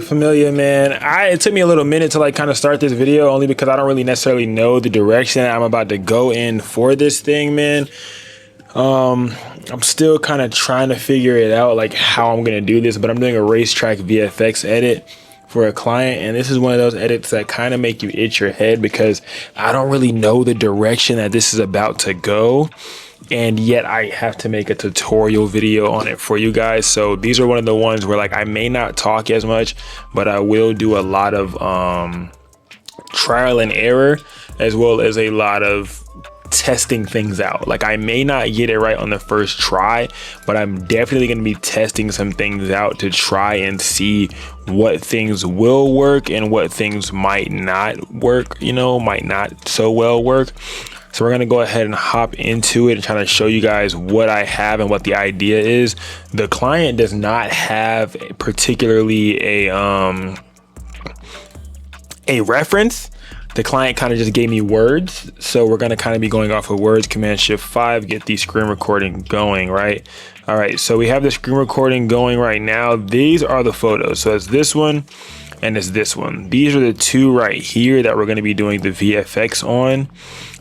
Familiar, man. It took me a little minute to like kind of start this video, only because I don't really necessarily know the direction I'm about to go in for this thing, man. I'm still kind of trying to figure it out, like how I'm gonna do this, but I'm doing a racetrack VFX edit for a client, and this is one of those edits that kind of make you itch your head because I don't really know the direction that this is about to go, and yet I have to make a tutorial video on it for you guys. So these are one of the ones where like I may not talk as much, but I will do a lot of trial and error, as well as a lot of testing things out. Like I may not get it right on the first try, but I'm definitely going to be testing some things out to try and see what things will work and what things might not work, you know, might not so well work. So we're going to go ahead and hop into it and try to show you guys what I have and what the idea is. The client does not have particularly a reference. The client kind of just gave me words, so we're going to kind of be going off of words. Command-Shift-5, get the screen recording going, right? All right, so we have the screen recording going right now. These are the photos. So it's this one and it's this one. These are the two right here that we're going to be doing the VFX on.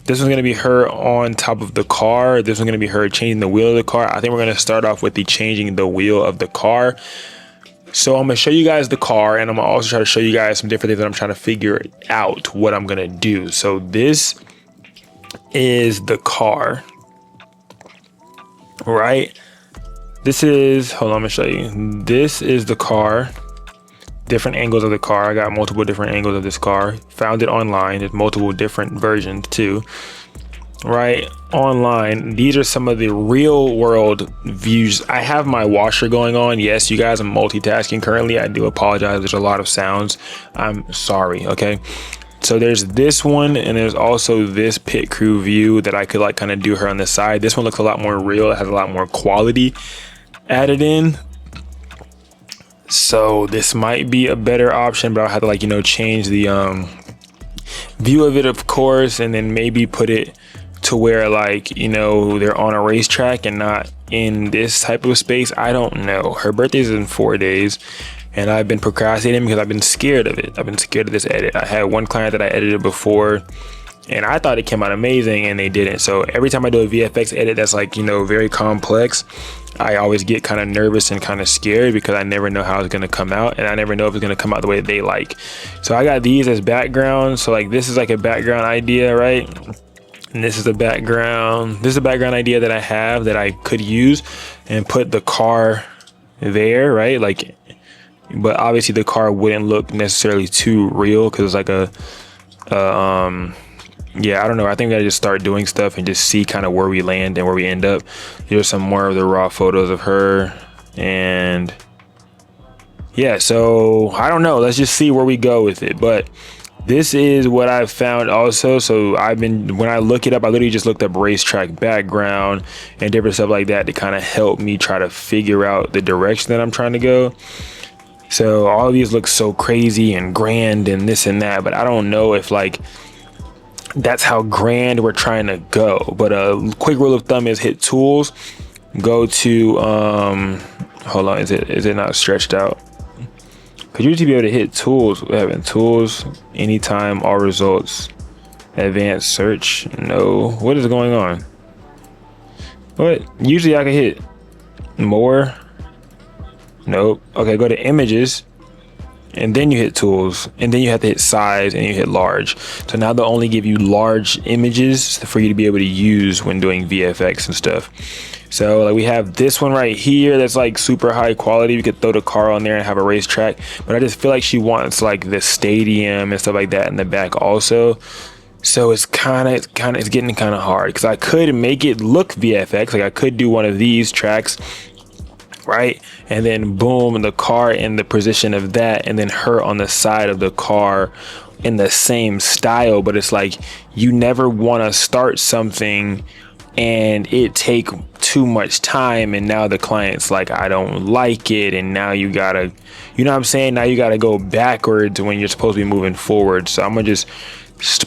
This one's going to be her on top of the car. This one's going to be her changing the wheel of the car. I think we're going to start off with the changing the wheel of the car. So I'm going to show you guys the car, and I'm going to also try to show you guys some different things that I'm trying to figure out what I'm going to do. So this is the car, right? This is, hold on, I'm going to show you. This is the car, different angles of the car. I got multiple different angles of this car. Found it online. There's multiple different versions too. Right online, these are some of the real world views. I have my washer going on. Yes, you guys, I'm multitasking currently. I do apologize. There's a lot of sounds. I'm sorry. Okay, so there's this one, and there's also this pit crew view that I could like kind of do her on the side. This one looks a lot more real. It has a lot more quality added in. So this might be a better option, but I'll have to like, you know, change the view of it, of course, and then maybe put it to where like, you know, they're on a racetrack and not in this type of space. I don't know. Her birthday's in 4 days, and I've been procrastinating because I've been scared of it. I've been scared of this edit. I had one client that I edited before, and I thought it came out amazing, and they didn't. So every time I do a VFX edit that's like, you know, very complex, I always get kind of nervous and kind of scared because I never know how it's going to come out, and I never know if it's going to come out the way that they like. So I got these as background. So like this is like a background idea, right? And this is the background. This is a background idea that I have that I could use and put the car there, right? Like, but obviously the car wouldn't look necessarily too real because it's like a yeah, I don't know. I think we gotta just start doing stuff and just see kind of where we land and where we end up. Here's some more of the raw photos of her, and yeah, so I don't know. Let's just see where we go with it. But this is what I've found also. So when I look it up, I literally just looked up racetrack background and different stuff like that to kind of help me try to figure out the direction that I'm trying to go. So all of these look so crazy and grand and this and that, but I don't know if like that's how grand we're trying to go. But a quick rule of thumb is hit tools, go to hold on, is it not stretched out? Could you be able to hit tools? Having tools, anytime, all results, advanced search. No, what is going on? What? Usually I can hit more. Nope. Okay, go to images, and then you hit tools, and then you have to hit size, and you hit large. So now they'll only give you large images for you to be able to use when doing VFX and stuff. So like we have this one right here that's like super high quality. We could throw the car on there and have a racetrack, but I just feel like she wants like the stadium and stuff like that in the back also. So it's getting kind of hard because I could make it look VFX. Like I could do one of these tracks, right? And then boom, the car in the position of that, and then her on the side of the car in the same style. But it's like you never want to start something and it take too much time, and now the client's like, I don't like it, and now you gotta, you know what I'm saying, now you gotta go backwards when you're supposed to be moving forward. So I'm gonna just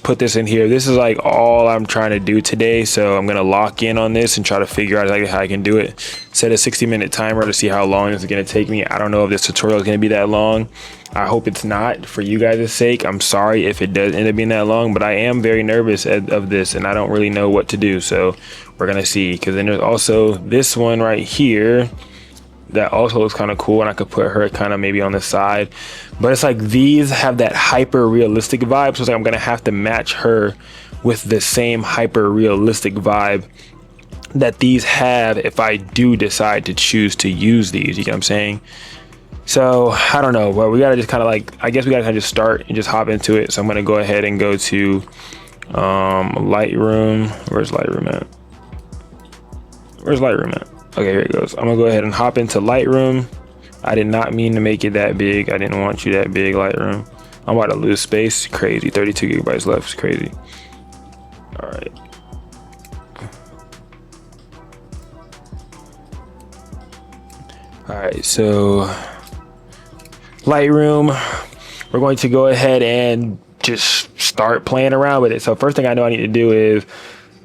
put this in here. This is like all I'm trying to do today, so I'm gonna lock in on this and try to figure out exactly how I can do it. set a 60-minute timer to see how long this is going to take me. I don't know if this tutorial is going to be that long. I hope it's not, for you guys' sake. I'm sorry if it does end up being that long, but I am very nervous of this, and I don't really know what to do. So we're going to see, because then there's also this one right here that also looks kind of cool, and I could put her kind of maybe on the side. But it's like these have that hyper realistic vibe, so it's like I'm going to have to match her with the same hyper realistic vibe that these have if I do decide to choose to use these. You get what I'm saying? So I don't know, but we gotta just kind of like, I guess we gotta kind of just start and just hop into it. So I'm gonna go ahead and go to Lightroom. Where's Lightroom at? Where's Lightroom at? Okay, here it goes. I'm gonna go ahead and hop into Lightroom. I did not mean to make it that big. I didn't want you that big, Lightroom. I'm about to lose space. Crazy. 32 gigabytes left. It's crazy. All right. All right, so Lightroom, we're going to go ahead and just start playing around with it. So first thing I know I need to do is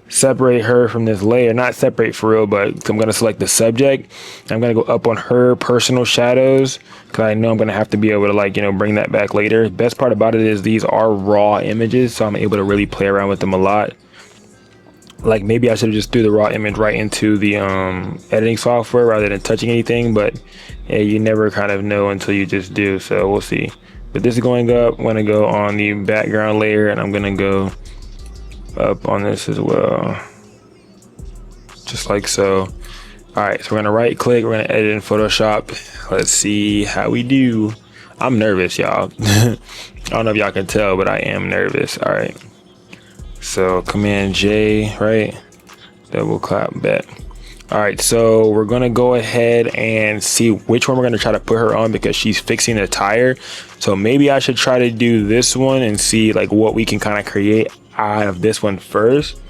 separate her from this layer. Not separate for real, but I'm going to select the subject. I'm going to go up on her personal shadows, because I know I'm going to have to be able to, like, you know, bring that back later. Best part about it is these are raw images, so I'm able to really play around with them a lot. Like, maybe I should have just threw the raw image right into the editing software rather than touching anything, but yeah, you never kind of know until you just do. So we'll see. But this is going up. I'm going to go on the background layer, and I'm going to go up on this as well, just like so. All right, so we're gonna right click, we're gonna edit in Photoshop. Let's see how we do. I'm nervous, y'all. I don't know if y'all can tell, but I am nervous. All right, so Command J, right? Double clap, bet. All right, so we're gonna go ahead and see which one we're gonna try to put her on, because she's fixing the tire. So maybe I should try to do this one and see like what we can kind of create out of this one first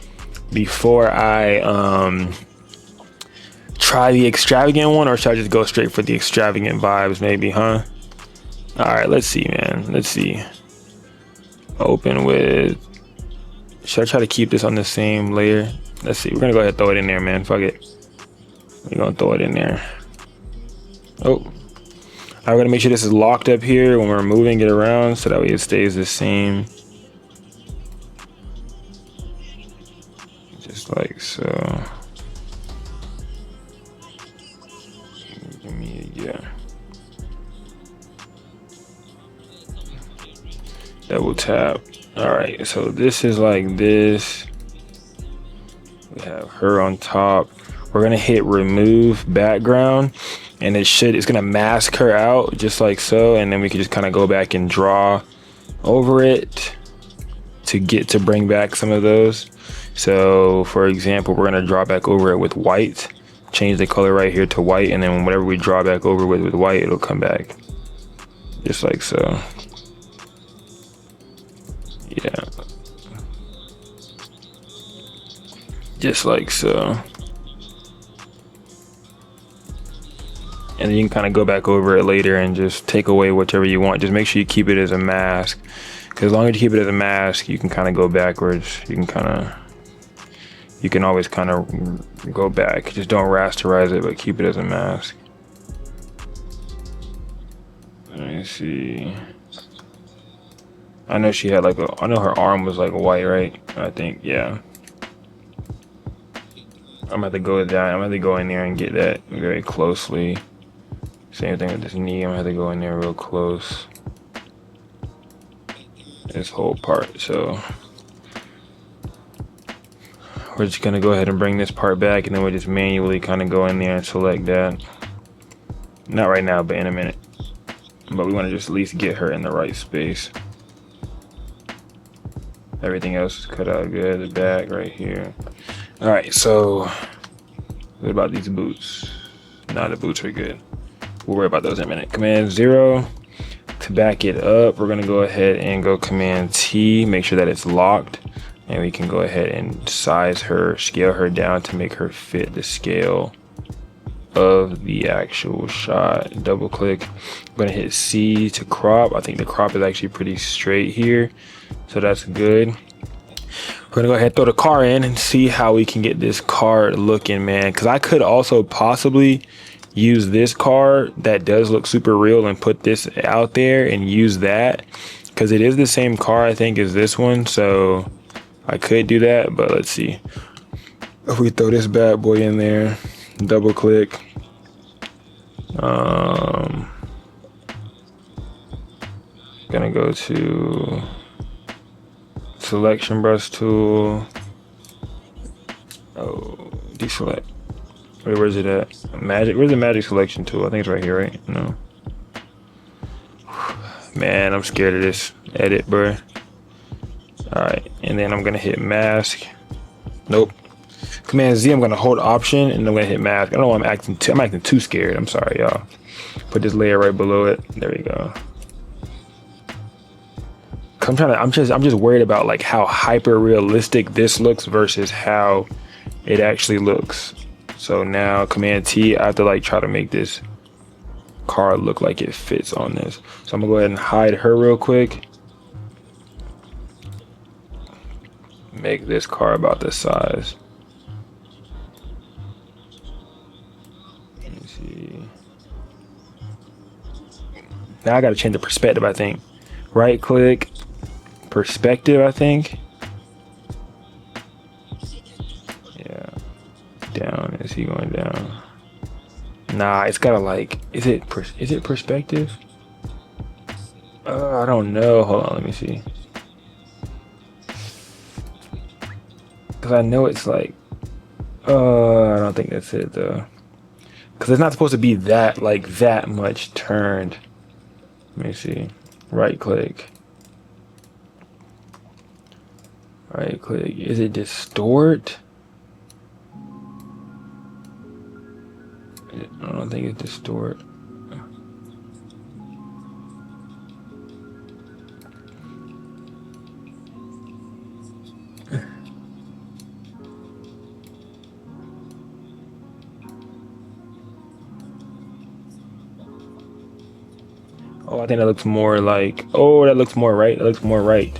before I try the extravagant one, or should I just go straight for the extravagant vibes maybe, huh? All right, let's see, man. Let's see. Open with, should I try to keep this on the same layer? Let's see. We're gonna go ahead and throw it in there, man. Fuck it. We're gonna throw it in there. Oh, I'm gonna make sure this is locked up here when we're moving it around, so that way it stays the same. Just like so. Give me, yeah. Double tap. All right, so this is like this. We have her on top. We're gonna hit remove background, and it's gonna mask her out just like so, and then we can just kind of go back and draw over it to bring back some of those. So for example, we're gonna draw back over it with white, change the color right here to white, and then whatever we draw back over with white, it'll come back just like so. Yeah, just like so. And then you can kind of go back over it later and just take away whichever you want. Just make sure you keep it as a mask, because as long as you keep it as a mask, you can kind of go backwards. You can always kind of go back. Just don't rasterize it, but keep it as a mask. Let me see. I know she had like I know her arm was like white, right? I think, yeah. I'm gonna have to go with that. I'm gonna have to go in there and get that very closely. Same thing with this knee. I'm gonna have to go in there real close. This whole part. So we're just gonna go ahead and bring this part back, and then we'll just manually kind of go in there and select that. Not right now, but in a minute. But we want to just at least get her in the right space. Everything else is cut out good. The back right here. All right, so what about these boots? Nah, the boots are good. We'll worry about those in a minute. Command 0 to back it up. We're gonna go ahead and go Command T, make sure that it's locked, and we can go ahead and size her, scale her down to make her fit the scale of the actual shot. Double click. I'm gonna hit C to crop. I think the crop is actually pretty straight here, so that's good. gonna go ahead and throw the car in and see how we can get this car looking, man. Because I could also possibly use this car that does look super real and put this out there and use that, because it is the same car I think as this one. So I could do that, but let's see. If we throw this bad boy in there, double click. Gonna go to selection brush tool. Oh, deselect. Wait, where's it at? Magic. Where's the magic selection tool? I think it's right here, right? No. Man, I'm scared of this edit, bro. All right, and then I'm gonna hit mask. Nope. Command Z. I'm gonna hold Option, and I'm gonna hit mask. I don't know why I'm acting too scared. I'm sorry, y'all. Put this layer right below it. There we go. I'm just worried about like how hyper realistic this looks versus how it actually looks. So now Command T, I have to like try to make this car look like it fits on this. So I'm gonna go ahead and hide her real quick. Make this car about this size. Let me see. Now I gotta change the perspective, I think. Right click, perspective, I think. Yeah. Down. Is he going down? Nah, it's gotta like, is it perspective? I don't know. Hold on, let me see. Cause I know it's like, I don't think that's it though. Cause it's not supposed to be that like that much turned. Let me see. Right click. Right click. Is it distort? I don't think it's distort. Oh, I think that looks more like, oh, that looks more right. That looks more right.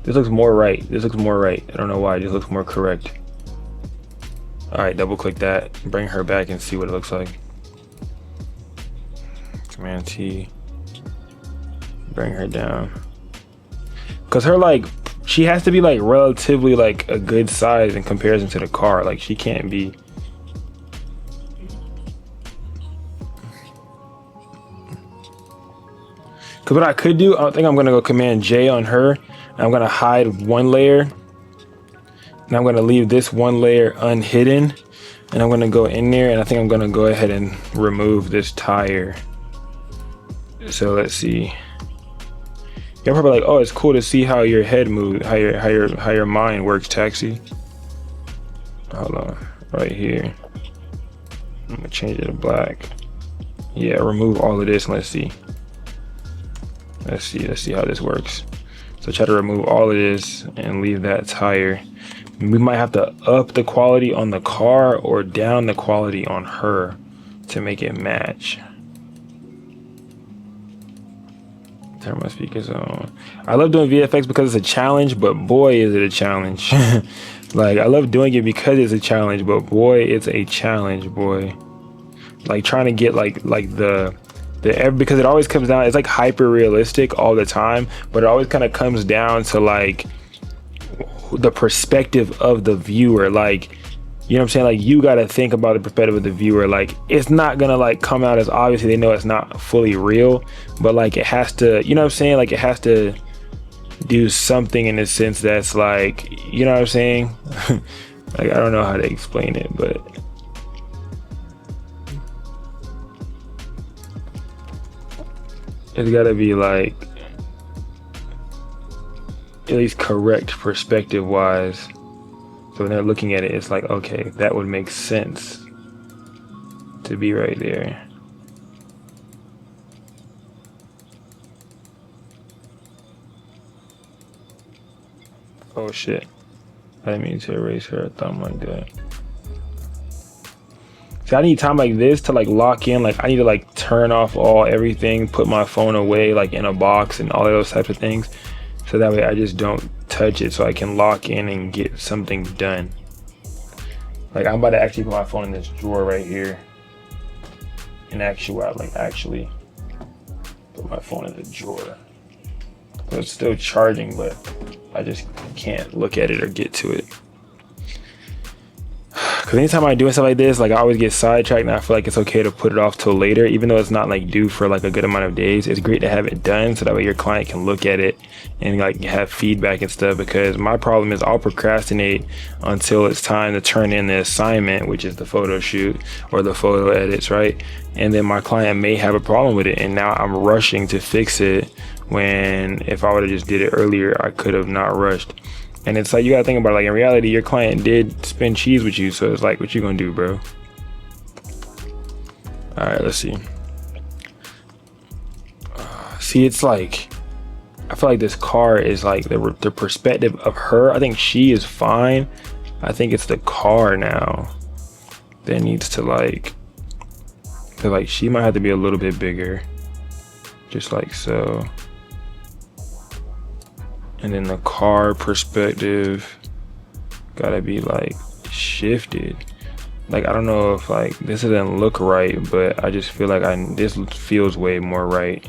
This looks more right. This looks more right. I don't know why. It just looks more correct. All right, double click that. Bring her back and see what it looks like. Command T. Bring her down. Cause her like, she has to be like relatively like a good size in comparison to the car. Like she can't be. Cause what I could do, I think I'm gonna go Command J on her. And I'm gonna hide one layer. And I'm gonna leave this one layer unhidden. And I'm gonna go in there and I think I'm gonna go ahead and remove this tire. So let's see. You're probably like, oh, it's cool to see how your head moves, how your mind works, Taxi. Hold on, right here. I'm gonna change it to black. Yeah, remove all of this and let's see. Let's see how this works. So try to remove all of this and leave that tire. We might have to up the quality on the car or down the quality on her to make it match. Turn my speakers on. I love doing VFX because it's a challenge, but boy is it a challenge. Like I love doing it because it's a challenge, but boy, it's a challenge, boy. Like trying to get like the because it always comes down, it's like hyper realistic all the time, but it always kind of comes down to like the perspective of the viewer. Like, you know what I'm saying? Like you got to think about the perspective of the viewer. Like it's not gonna like come out as obviously they know it's not fully real, but like it has to, you know what I'm saying? Like it has to do something in a sense that's like, you know what I'm saying? Like I don't know how to explain it, but it's gotta be like at least correct perspective wise. So when they're looking at it, it's like, okay, that would make sense to be right there. Oh shit. I didn't mean to erase her thumb like that. See, I need time like this to like lock in. Like I need to like turn off everything, put my phone away like in a box and all of those types of things. so that way I just don't touch it, so I can lock in and get something done. Like I'm about to actually put my phone in this drawer right here. In actuality, like actually put my phone in the drawer. So it's still charging, but I just can't look at it or get to it. Because anytime I'm doing stuff like this, like I always get sidetracked, and I feel like it's okay to put it off till later, even though it's not like due for like a good amount of days. It's great to have it done so that way your client can look at it and like have feedback and stuff. Because my problem is I'll procrastinate until it's time to turn in the assignment, which is the photo shoot or the photo edits, right? And then my client may have a problem with it, and now I'm rushing to fix it, when if I would have just did it earlier, I could have not rushed. And it's like, you gotta think about it, like in reality, your client did spend cheese with you, so it's like, what you gonna do, bro? All right, let's see. See, it's like, I feel like this car is like the perspective of her. I think she is fine. I think it's the car now that needs to like she might have to be a little bit bigger, just like so. And then the car perspective gotta be like shifted. Like I don't know if like this doesn't look right, but I just feel like this feels way more right.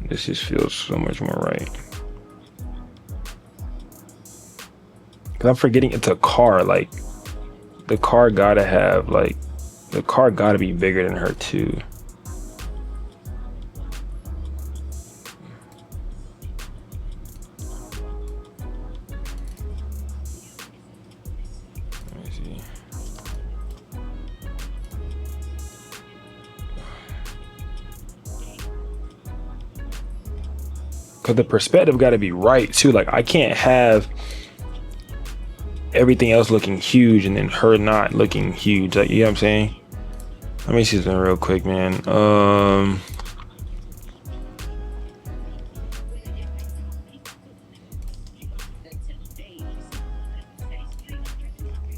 This just feels so much more right. Cause I'm forgetting it's a car. Like the car gotta have like, the car gotta be bigger than her too. Because the perspective got to be right too. Like I can't have everything else looking huge and then her not looking huge. Like, you know what I'm saying? Let me see something real quick, man.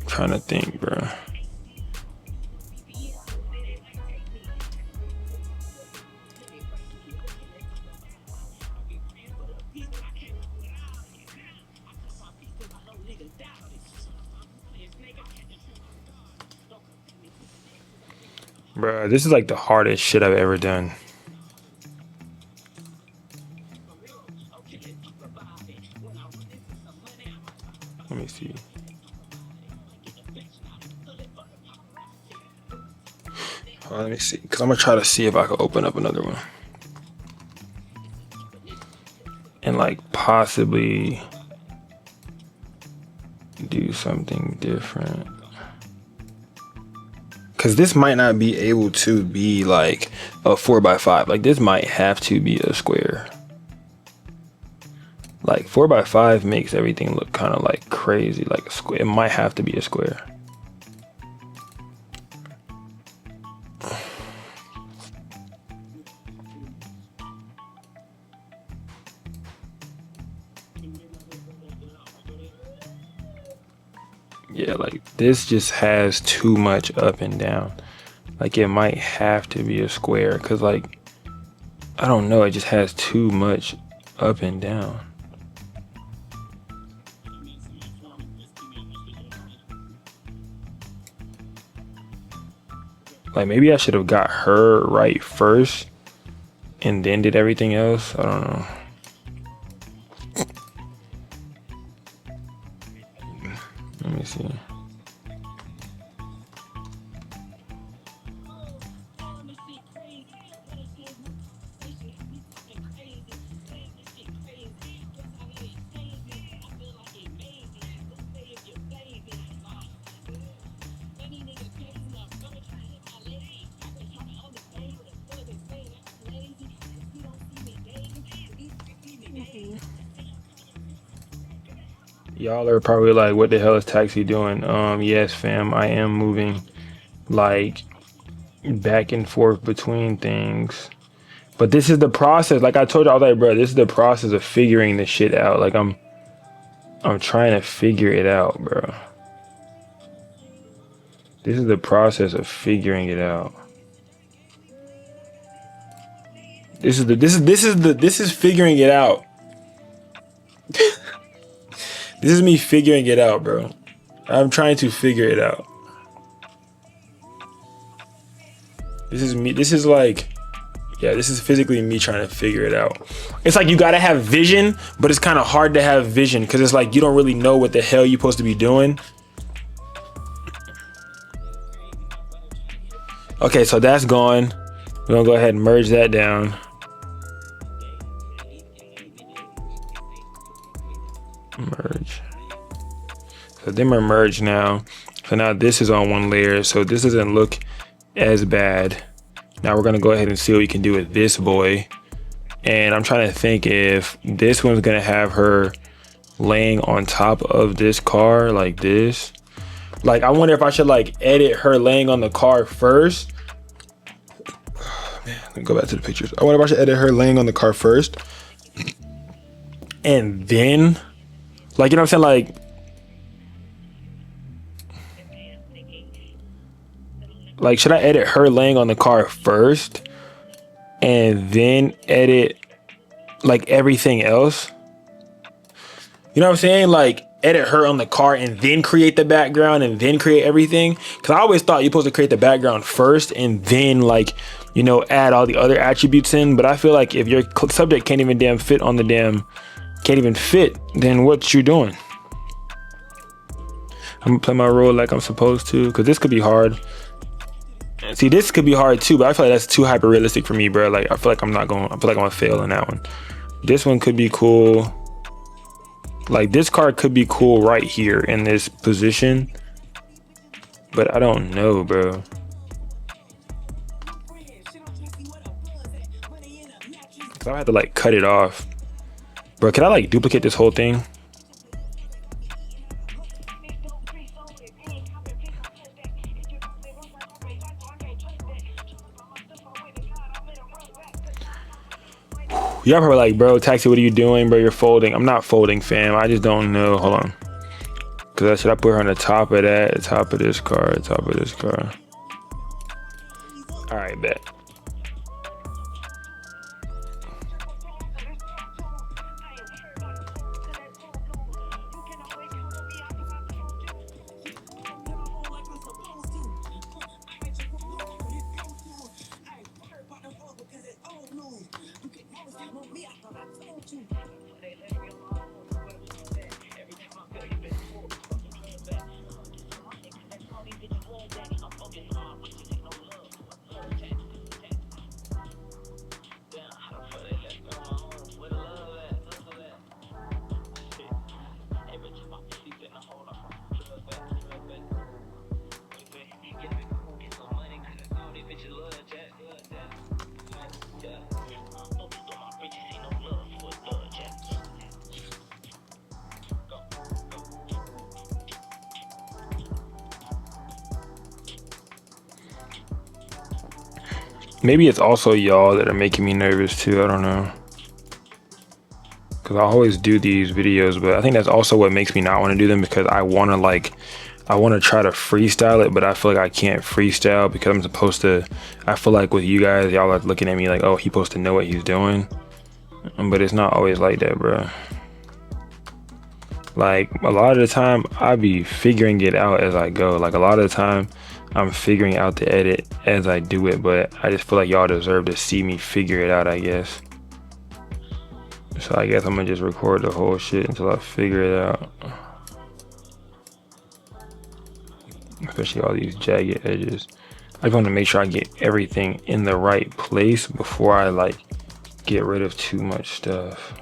Trying to think, bro. Bruh, this is like the hardest shit I've ever done. Let me see. Let me see, because I'm gonna try to see if I can open up another one and like possibly do something different. Because this might not be able to be like a 4x5. Like this might have to be a square. Like 4x5 makes everything look kind of like crazy, like a square. It might have to be a square. Yeah, like this just has too much up and down. Like it might have to be a square, because like I don't know, it just has too much up and down. Like maybe I should have got her right first and then did everything else. I don't know. Let me see. Y'all are probably like, what the hell is Taxi doing? Yes, fam, I am moving like back and forth between things. But this is the process. Like I told you, I was like, bro, this is the process of figuring this shit out. Like I'm trying to figure it out, bro. This is the process of figuring it out. This is figuring it out. This is me figuring it out, bro. I'm trying to figure it out. This is me. This is like, yeah, this is physically me trying to figure it out. It's like you gotta have vision, but it's kind of hard to have vision because it's like you don't really know what the hell you're supposed to be doing. Okay, so that's gone. We're gonna go ahead and merge that down. Merge. So them are merged now. So now this is on one layer, so this doesn't look as bad. Now we're gonna go ahead and see what we can do with this boy. And I'm trying to think if this one's gonna have her laying on top of this car like this. Like, I wonder if I should like edit her laying on the car first. Oh, man, let me go back to the pictures. I wonder if I should edit her laying on the car first. And then, like, you know what I'm saying? Like, should I edit her laying on the car first and then edit like everything else? You know what I'm saying? Like, edit her on the car and then create the background and then create everything. Cause I always thought you're supposed to create the background first and then, like, you know, add all the other attributes in. But I feel like if your subject can't even damn fit on the can't even fit, then what you doing? I'm gonna play my role like I'm supposed to, cause this could be hard. See, this could be hard too, but I feel like that's too hyper realistic for me, bro. Like, I feel like I'm gonna fail in that one. This one could be cool. Like, this card could be cool right here in this position, but I don't know, bro. Cause I have to like cut it off, bro. Can I like duplicate this whole thing? Y'all probably like, bro, Taxi, what are you doing, bro? You're folding. I'm not folding, fam. I just don't know. Hold on. Cause should I put her on the top of that, the top of this car, the top of this car? All right, bet. Maybe it's also y'all that are making me nervous too. I don't know. Cause I always do these videos, but I think that's also what makes me not want to do them, because I want to try to freestyle it, but I feel like I can't freestyle because I'm supposed to. I feel like with you guys, y'all are looking at me like, oh, he's supposed to know what he's doing, but it's not always like that, bro. Like, a lot of the time I be figuring it out as I go. Like, a lot of the time I'm figuring out the edit as I do it, but I just feel like y'all deserve to see me figure it out, I guess. So I guess I'm gonna just record the whole shit until I figure it out. Especially all these jagged edges. I just want to make sure I get everything in the right place before I like get rid of too much stuff.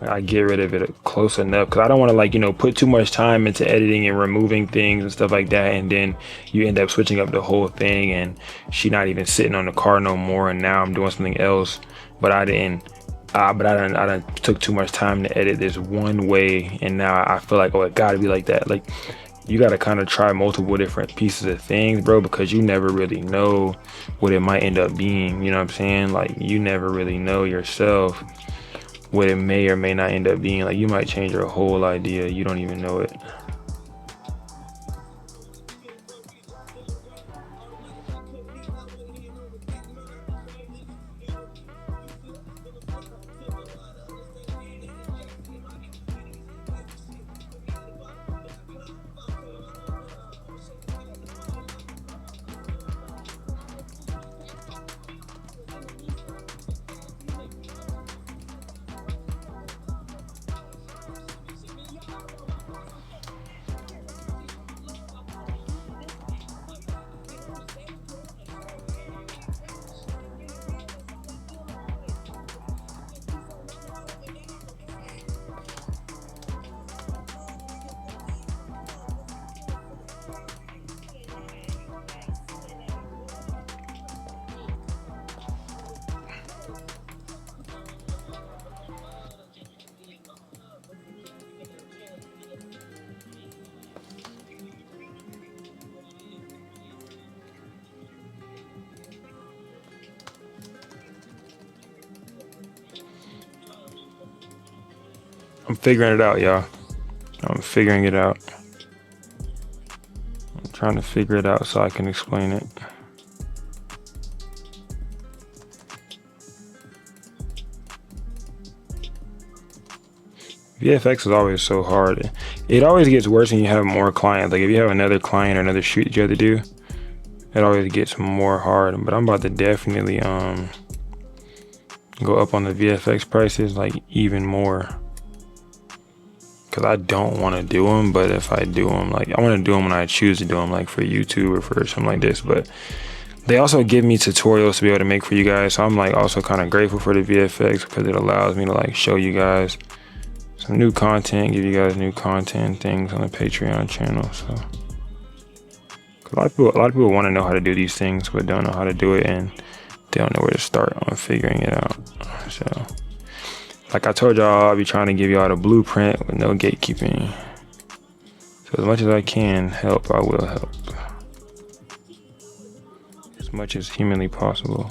I get rid of it close enough, because I don't want to, like, you know, put too much time into editing and removing things and stuff like that, and then you end up switching up the whole thing and she not even sitting on the car no more, and now I'm doing something else, but I done took too much time to edit this one way, and now I feel like, oh, it gotta be like that. Like, you gotta kind of try multiple different pieces of things, bro, because you never really know what it might end up being. You know what I'm saying? Like, you never really know yourself what it may or may not end up being. Like, you might change your whole idea, you don't even know it. I'm figuring it out, y'all. I'm figuring it out. I'm trying to figure it out so I can explain it. VFX is always so hard. It always gets worse when you have more clients. Like if you have another client or another shoot that you have to do, it always gets more hard. But I'm about to definitely go up on the VFX prices like even more, because I don't want to do them. But if I do them, like I want to do them when I choose to do them, like for YouTube or for something like this. But they also give me tutorials to be able to make for you guys, so I'm like also kind of grateful for the VFX because it allows me to like show you guys some new content, give you guys new content things on the Patreon channel. So a lot of people want to know how to do these things but don't know how to do it, and they don't know where to start on figuring it out. So like I told y'all, I'll be trying to give y'all the blueprint with no gatekeeping. So as much as I can help, I will help. As much as humanly possible.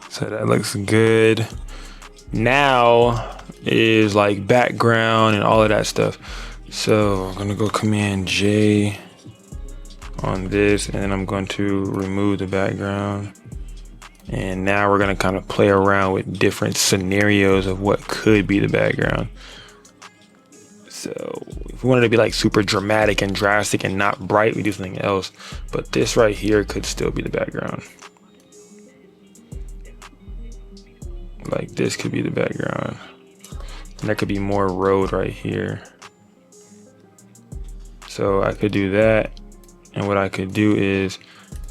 So that looks good. Now is like background and all of that stuff. So I'm gonna go Command J on this, and then I'm going to remove the background. And now we're gonna kind of play around with different scenarios of what could be the background. So if we wanted to be like super dramatic and drastic and not bright, we do something else. But this right here could still be the background. Like this could be the background. And there could be more road right here. So I could do that. And what I could do is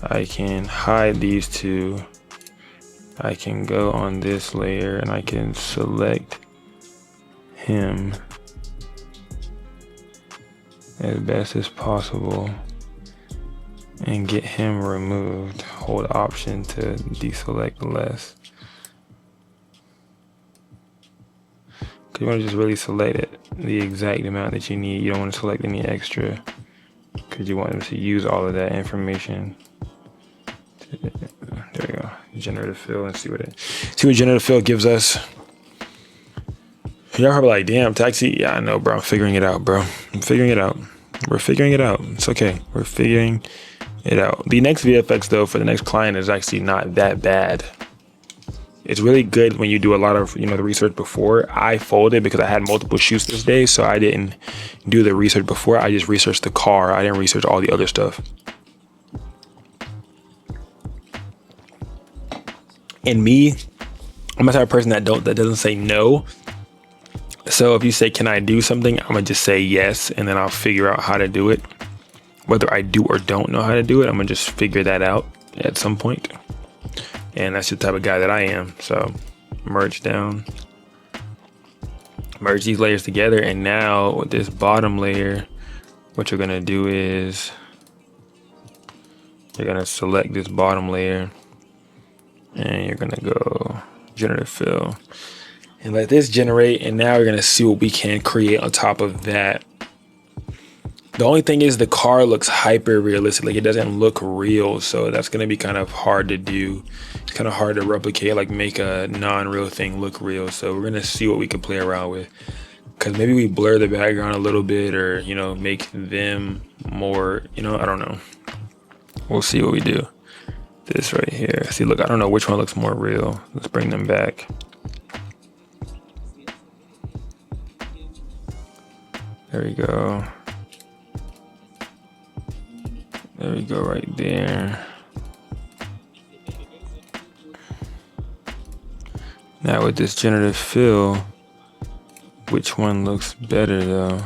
I can hide these two. I can go on this layer and I can select him as best as possible and get him removed. Hold Option to deselect less. You want to just really select it, the exact amount that you need. You don't want to select any extra because you want them to use all of that information. There we go. Generative fill, and see what generative fill gives us. Y'all probably like, damn, Taxi. Yeah, I know, bro. I'm figuring it out, bro. I'm figuring it out. We're figuring it out. It's okay. We're figuring it out. The next VFX though for the next client is actually not that bad. It's really good when you do a lot of, the research before. I folded because I had multiple shoots this day, so I didn't do the research before. I just researched the car. I didn't research all the other stuff. And me, I'm the type of person that doesn't say no. So if you say, can I do something? I'm gonna just say yes, and then I'll figure out how to do it. Whether I do or don't know how to do it, I'm gonna just figure that out at some point. And that's the type of guy that I am. So merge down, merge these layers together. And now with this bottom layer, what you're gonna do is you're gonna select this bottom layer and you're gonna go generative fill and let this generate. And now we're gonna see what we can create on top of that. The only thing is the car looks hyper realistic, like it doesn't look real. So that's gonna be kind of hard to do. It's kind of hard to replicate, like make a non-real thing look real. So we're gonna see what we can play around with. Cause maybe we blur the background a little bit, or, make them more, I don't know. We'll see what we do. This right here. See, look, I don't know which one looks more real. Let's bring them back. There we go. There we go, right there. Now with this generative fill, which one looks better though?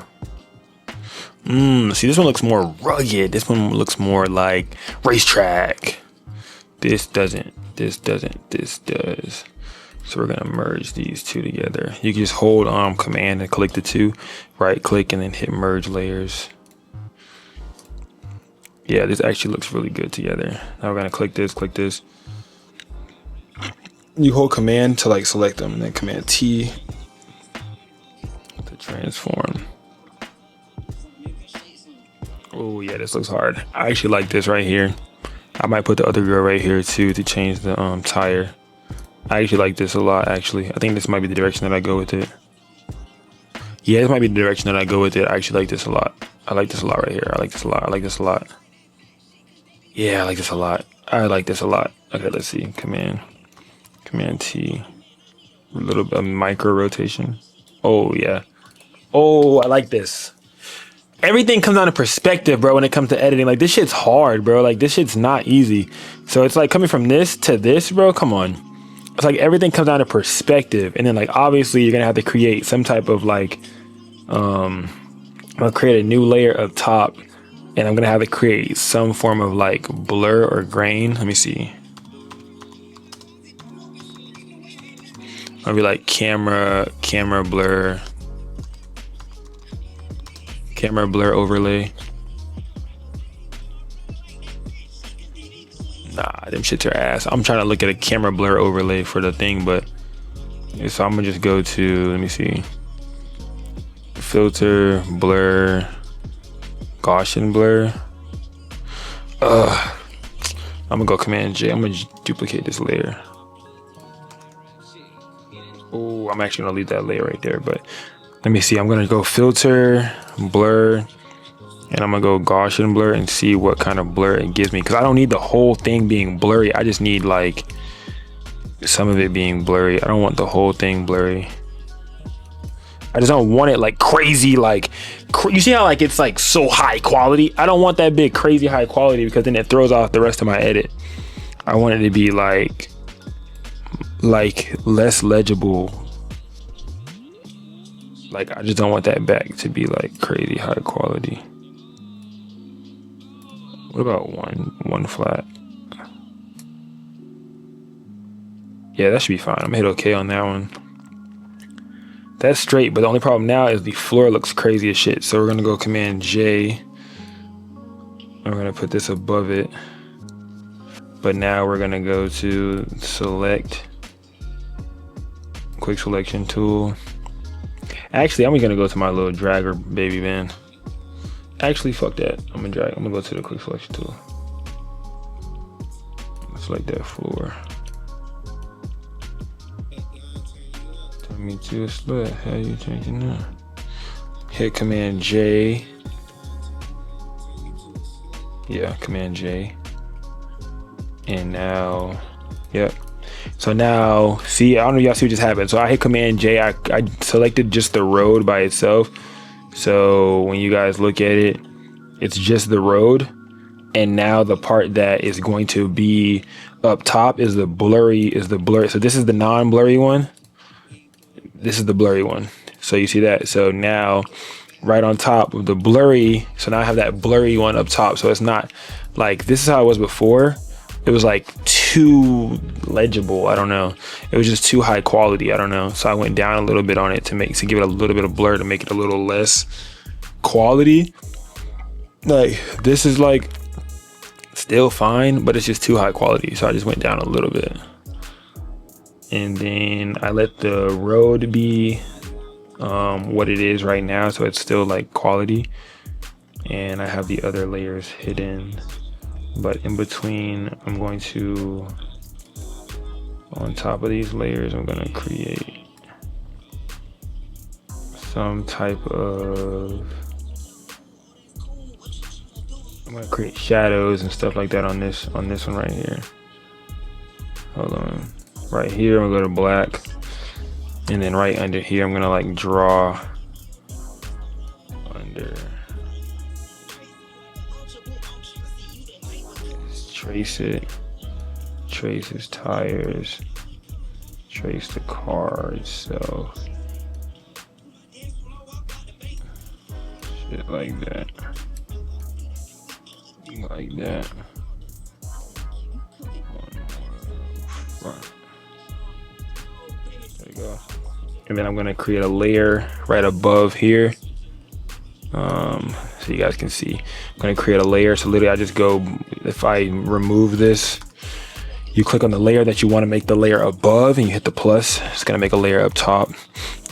See, this one looks more rugged. This one looks more like racetrack. This doesn't, this doesn't, this does. So we're gonna merge these two together. You can just hold Command and click the two, right click and then hit merge layers. Yeah, this actually looks really good together. Now we're gonna click this, click this. You hold Command to like select them, and then Command T transform. Oh yeah, this looks hard. I actually like this right here. I might put the other girl right here too to change the tire. I actually like this a lot, actually. I think this might be the direction that I go with it. Yeah, this might be the direction that I go with it. I actually like this a lot. I like this a lot right here. I like this a lot. I like this a lot. Yeah, I like this a lot. I like this a lot. Okay, let's see. Command T. A little bit of micro rotation. Oh yeah. Oh, I like this. Everything comes down to perspective, bro, when it comes to editing. Like, this shit's hard, bro. Like, this shit's not easy. So it's like coming from this to this, bro. Come on. It's like everything comes down to perspective. And then, like, obviously you're gonna have to create some type of like I'm gonna create a new layer up top, and I'm gonna have to create some form of like blur or grain. Let me see. I'll be like camera blur overlay. Nah, them shits are ass. I'm trying to look at a camera blur overlay for the thing, but so I'm gonna just go to, let me see, filter, blur, Gaussian blur. I'm gonna go Command J. I'm gonna duplicate this layer. Oh, I'm actually gonna leave that layer right there, but let me see. I'm gonna go filter, blur, and I'm gonna go Gaussian blur and see what kind of blur it gives me, because I don't need the whole thing being blurry. I just need like some of it being blurry. I don't want the whole thing blurry. I just don't want it like crazy, like you see how like it's like so high quality. I don't want that big crazy high quality, because then it throws off the rest of my edit. I want it to be like less legible. Like, I just don't want that back to be like crazy high quality. What about one flat? Yeah, that should be fine. I'm gonna hit OK on that one. That's straight, but the only problem now is the floor looks crazy as shit. So we're gonna go Command J. We're gonna put this above it. But now we're gonna go to select, quick selection tool. Actually, I'm gonna go to my little dragger baby man. Actually, fuck that. I'm gonna go to the quick selection tool. Select that floor. Tell me to a slut. How you changing that? Hit Command J. Yeah, Command J. And now, yep. So now, see, I don't know if y'all see what just happened. So I hit Command J. I selected just the road by itself. So when you guys look at it, it's just the road. And now the part that is going to be up top is the blurry. So this is the non-blurry one. This is the blurry one. So you see that. So now right on top of the blurry. So now I have that blurry one up top. So it's not like, this is how it was before. It was like too legible. I don't know. It was just too high quality. I don't know. So I went down a little bit on it to give it a little bit of blur, to make it a little less quality. Like, this is like still fine, but it's just too high quality. So I just went down a little bit. And then I let the road be what it is right now. So it's still like quality. And I have the other layers hidden. But in between, I'm going to, on top of these layers, I'm going to create some type of, I'm going to create shadows and stuff like that on this one right here. Hold on. Right here, I'm going to go to black. And then right under here, I'm going to like draw under. Trace it, trace his tires, trace the car itself, shit like that, like that. Front. There you go. And then I'm gonna create a layer right above here. So you guys can see, I'm gonna create a layer. So literally I just go, if I remove this, you click on the layer that you want to make the layer above, and you hit the plus. It's gonna make a layer up top,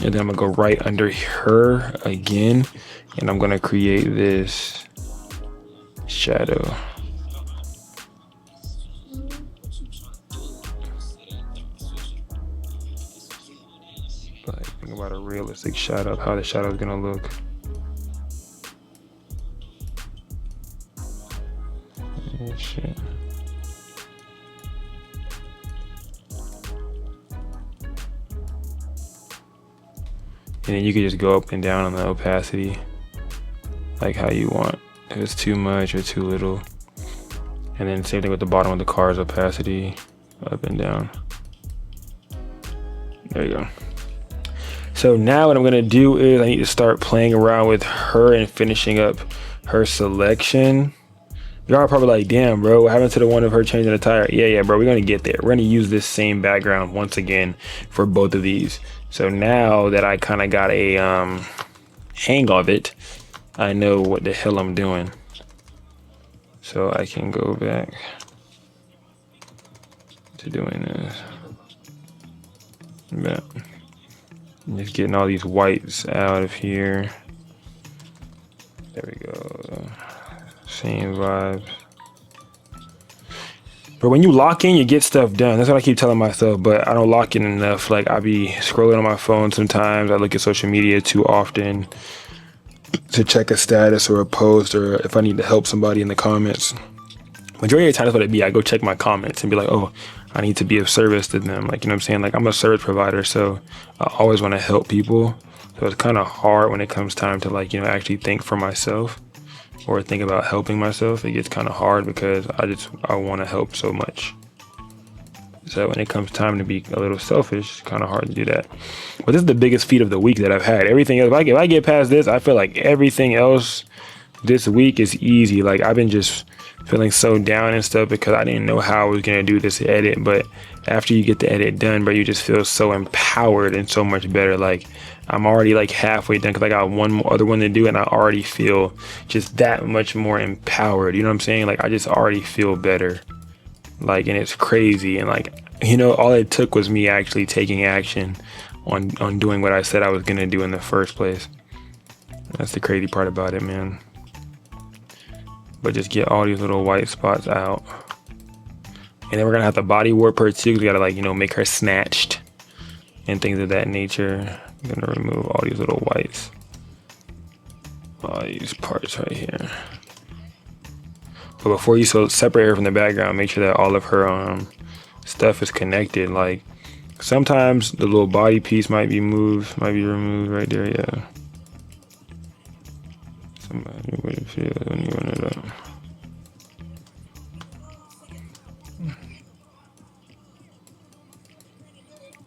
and then I'm gonna go right under her again, and I'm gonna create this shadow. Like, think about a realistic shadow of how the shadow is gonna look. Shit. And then you can just go up and down on the opacity like how you want, if it's too much or too little. And then same thing with the bottom of the car's opacity, up and down. There you go. So now what I'm gonna do is I need to start playing around with her and finishing up her selection. Y'all are probably like, damn, bro, what happened to the one of her changing the tire? Yeah, bro, we're gonna get there. We're gonna use this same background once again for both of these. So now that I kind of got a hang of it, I know what the hell I'm doing. So I can go back to doing this. Yeah. Just getting all these whites out of here. There we go. Same vibes. But when you lock in, you get stuff done. That's what I keep telling myself, but I don't lock in enough. Like, I be scrolling on my phone sometimes. I look at social media too often to check a status or a post, or if I need to help somebody in the comments. Majority of the time, that's what it be. I go check my comments and be like, oh, I need to be of service to them. Like, you know what I'm saying? Like, I'm a service provider, so I always want to help people. So it's kind of hard when it comes time to, like, you know, actually think for myself or think about helping myself. It gets kind of hard because I want to help so much. So when it comes time to be a little selfish, it's kind of hard to do that. But this is the biggest feat of the week that I've had. Everything else, if I get past this, I feel like everything else this week is easy. Like, I've been just feeling so down and stuff because I didn't know how I was gonna do this edit. But after you get the edit done, bro, you just feel so empowered and so much better. Like, I'm already like halfway done because I got one more other one to do, and I already feel just that much more empowered. You know what I'm saying? Like, I just already feel better. Like, and it's crazy. And like, you know, all it took was me actually taking action on doing what I said I was gonna do in the first place. That's the crazy part about it, man. But just get all these little white spots out. And then we're gonna have to body warp her too, because we gotta, like, you know, make her snatched and things of that nature. I'm gonna remove all these little whites. All these parts right here. But before you separate her from the background, make sure that all of her stuff is connected. Like, sometimes the little body piece might be removed right there, yeah. Somebody would feel when you run it up.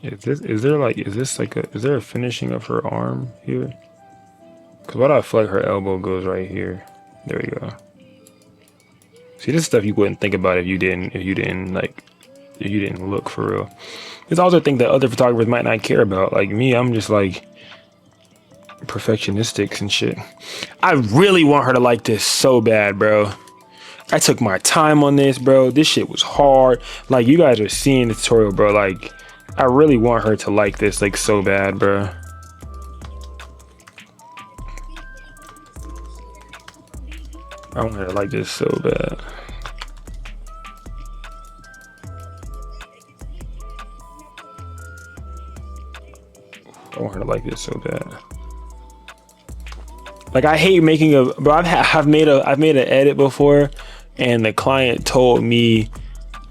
Is there a finishing of her arm here? Because what I feel like her elbow goes right here. There we go. See, this is stuff you wouldn't think about if you didn't look for real. There's also things that other photographers might not care about. Like me, I'm just like perfectionistics and shit. I really want her to like this so bad, bro. I took my time on this, bro. This shit was hard. Like, you guys are seeing the tutorial, bro. Like, I really want her to like this, like, so bad, bro. I want her to like this so bad. I want her to like this so bad. Like, I hate making bro, I've made an edit before, and the client told me,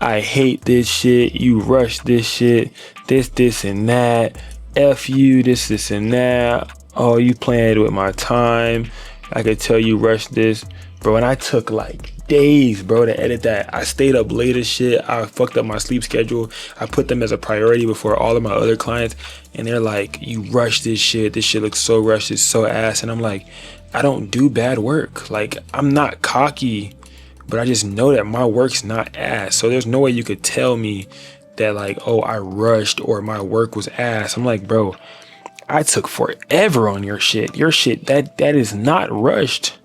I hate this shit, you rush this shit, this and that, F you, this and that, oh, you playing with my time, I could tell you rush this. Bro, and I took like days, bro, to edit that. I stayed up late as shit. I fucked up my sleep schedule. I put them as a priority before all of my other clients, and they're like, you rush this shit looks so rushed, it's so ass. And I'm like, I don't do bad work. Like, I'm not cocky, but I just know that my work's not ass. So there's no way you could tell me that, like, oh, I rushed or my work was ass. I'm like, bro, I took forever on your shit. Your shit, that is not rushed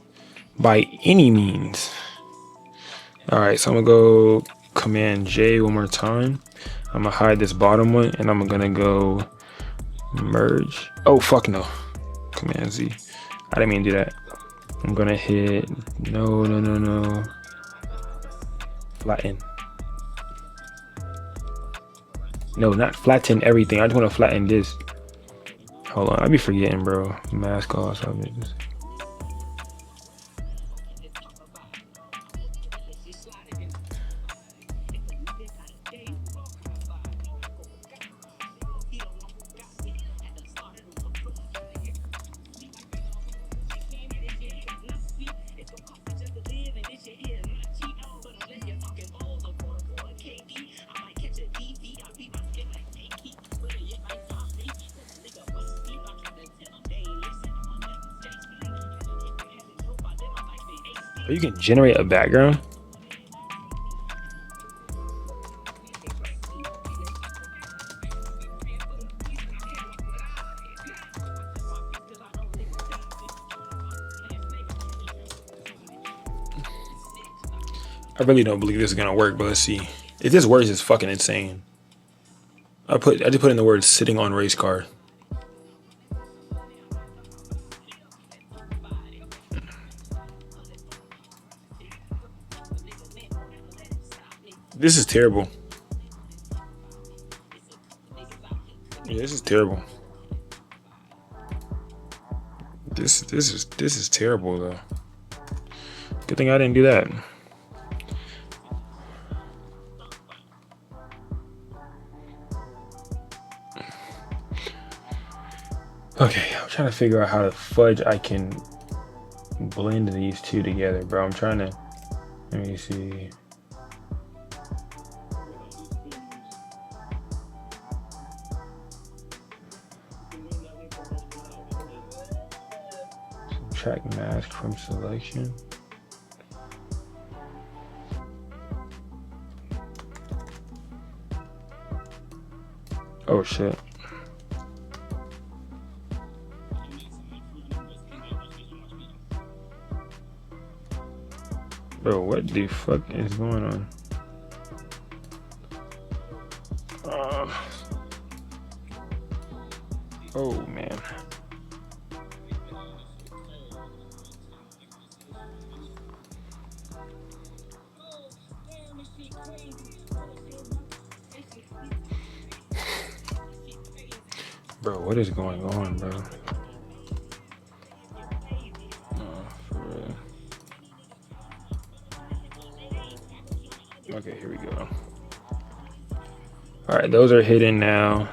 by any means. All right, so I'm gonna go Command J one more time. I'm gonna hide this bottom one and I'm gonna go merge. Oh fuck no. Command Z. I didn't mean to do that. I'm gonna hit no. Flatten. No, not flatten everything. I just want to flatten this. Hold on, I be forgetting, bro. Mask off. You can generate a background. I really don't believe this is gonna work, but let's see. If this works, it's fucking insane. I just put in the word sitting on race car. This is terrible. Yeah, this is terrible. This is terrible though. Good thing I didn't do that. Okay, I'm trying to figure out how the fudge I can blend these two together, bro. I'm trying to, let me see. Subtract mask from selection. Oh shit. Bro, what the fuck is going on? Oh man. Bro, what is going on, bro? For real. Okay, here we go. All right, those are hidden now.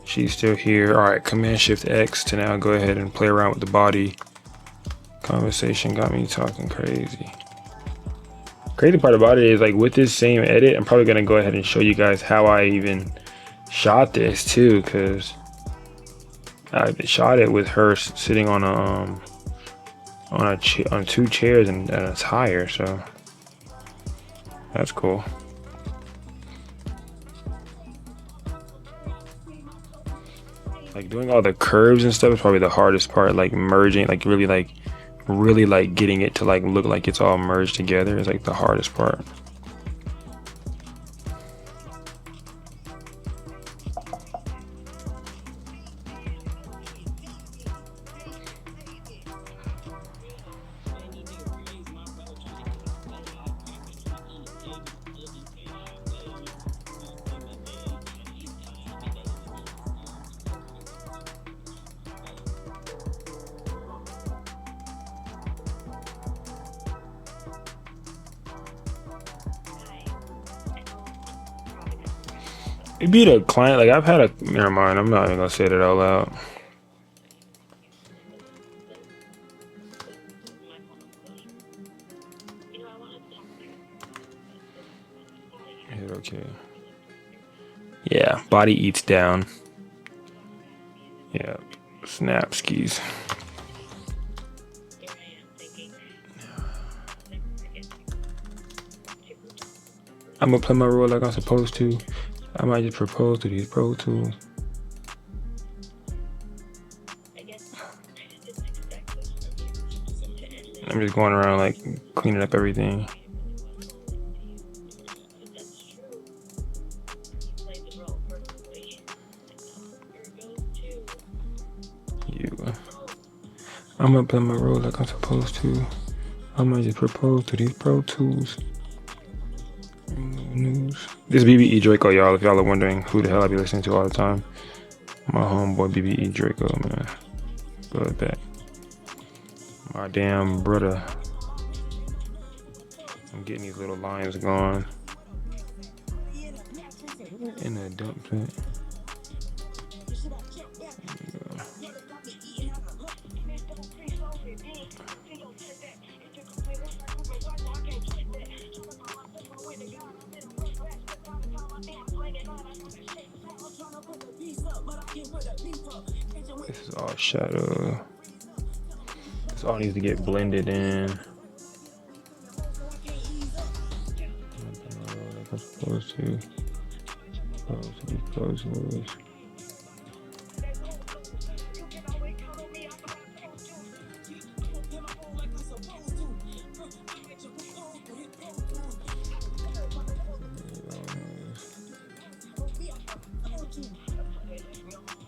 She's still here. All right, Command Shift X to now go ahead and play around with the body. Conversation got me talking crazy. Crazy part about it is, like, with this same edit, I'm probably gonna go ahead and show you guys how I even shot this too, because I shot it with her sitting on a on two chairs and a tire, so that's cool. Like, doing all the curves and stuff is probably the hardest part. Like merging, like really like getting it to like look like it's all merged together is like the hardest part. It'd be the client, like I've had a, never mind, I'm not even gonna say that out loud. Hit okay. Yeah, body eats down. Yeah, snap skis. I'm gonna play my role like I'm supposed to. I might just propose to these Pro Tools. I'm just going around like cleaning up everything. I'm gonna play my role like I'm supposed to. I might just propose to these Pro Tools. News. This BBE Draco, y'all. If y'all are wondering who the hell I be listening to all the time, my homeboy BBE Draco, man. Good back. My damn brother. I'm getting these little lines going. In a dump pit. This is all shadow. This all needs to get blended in. I'm supposed to be close.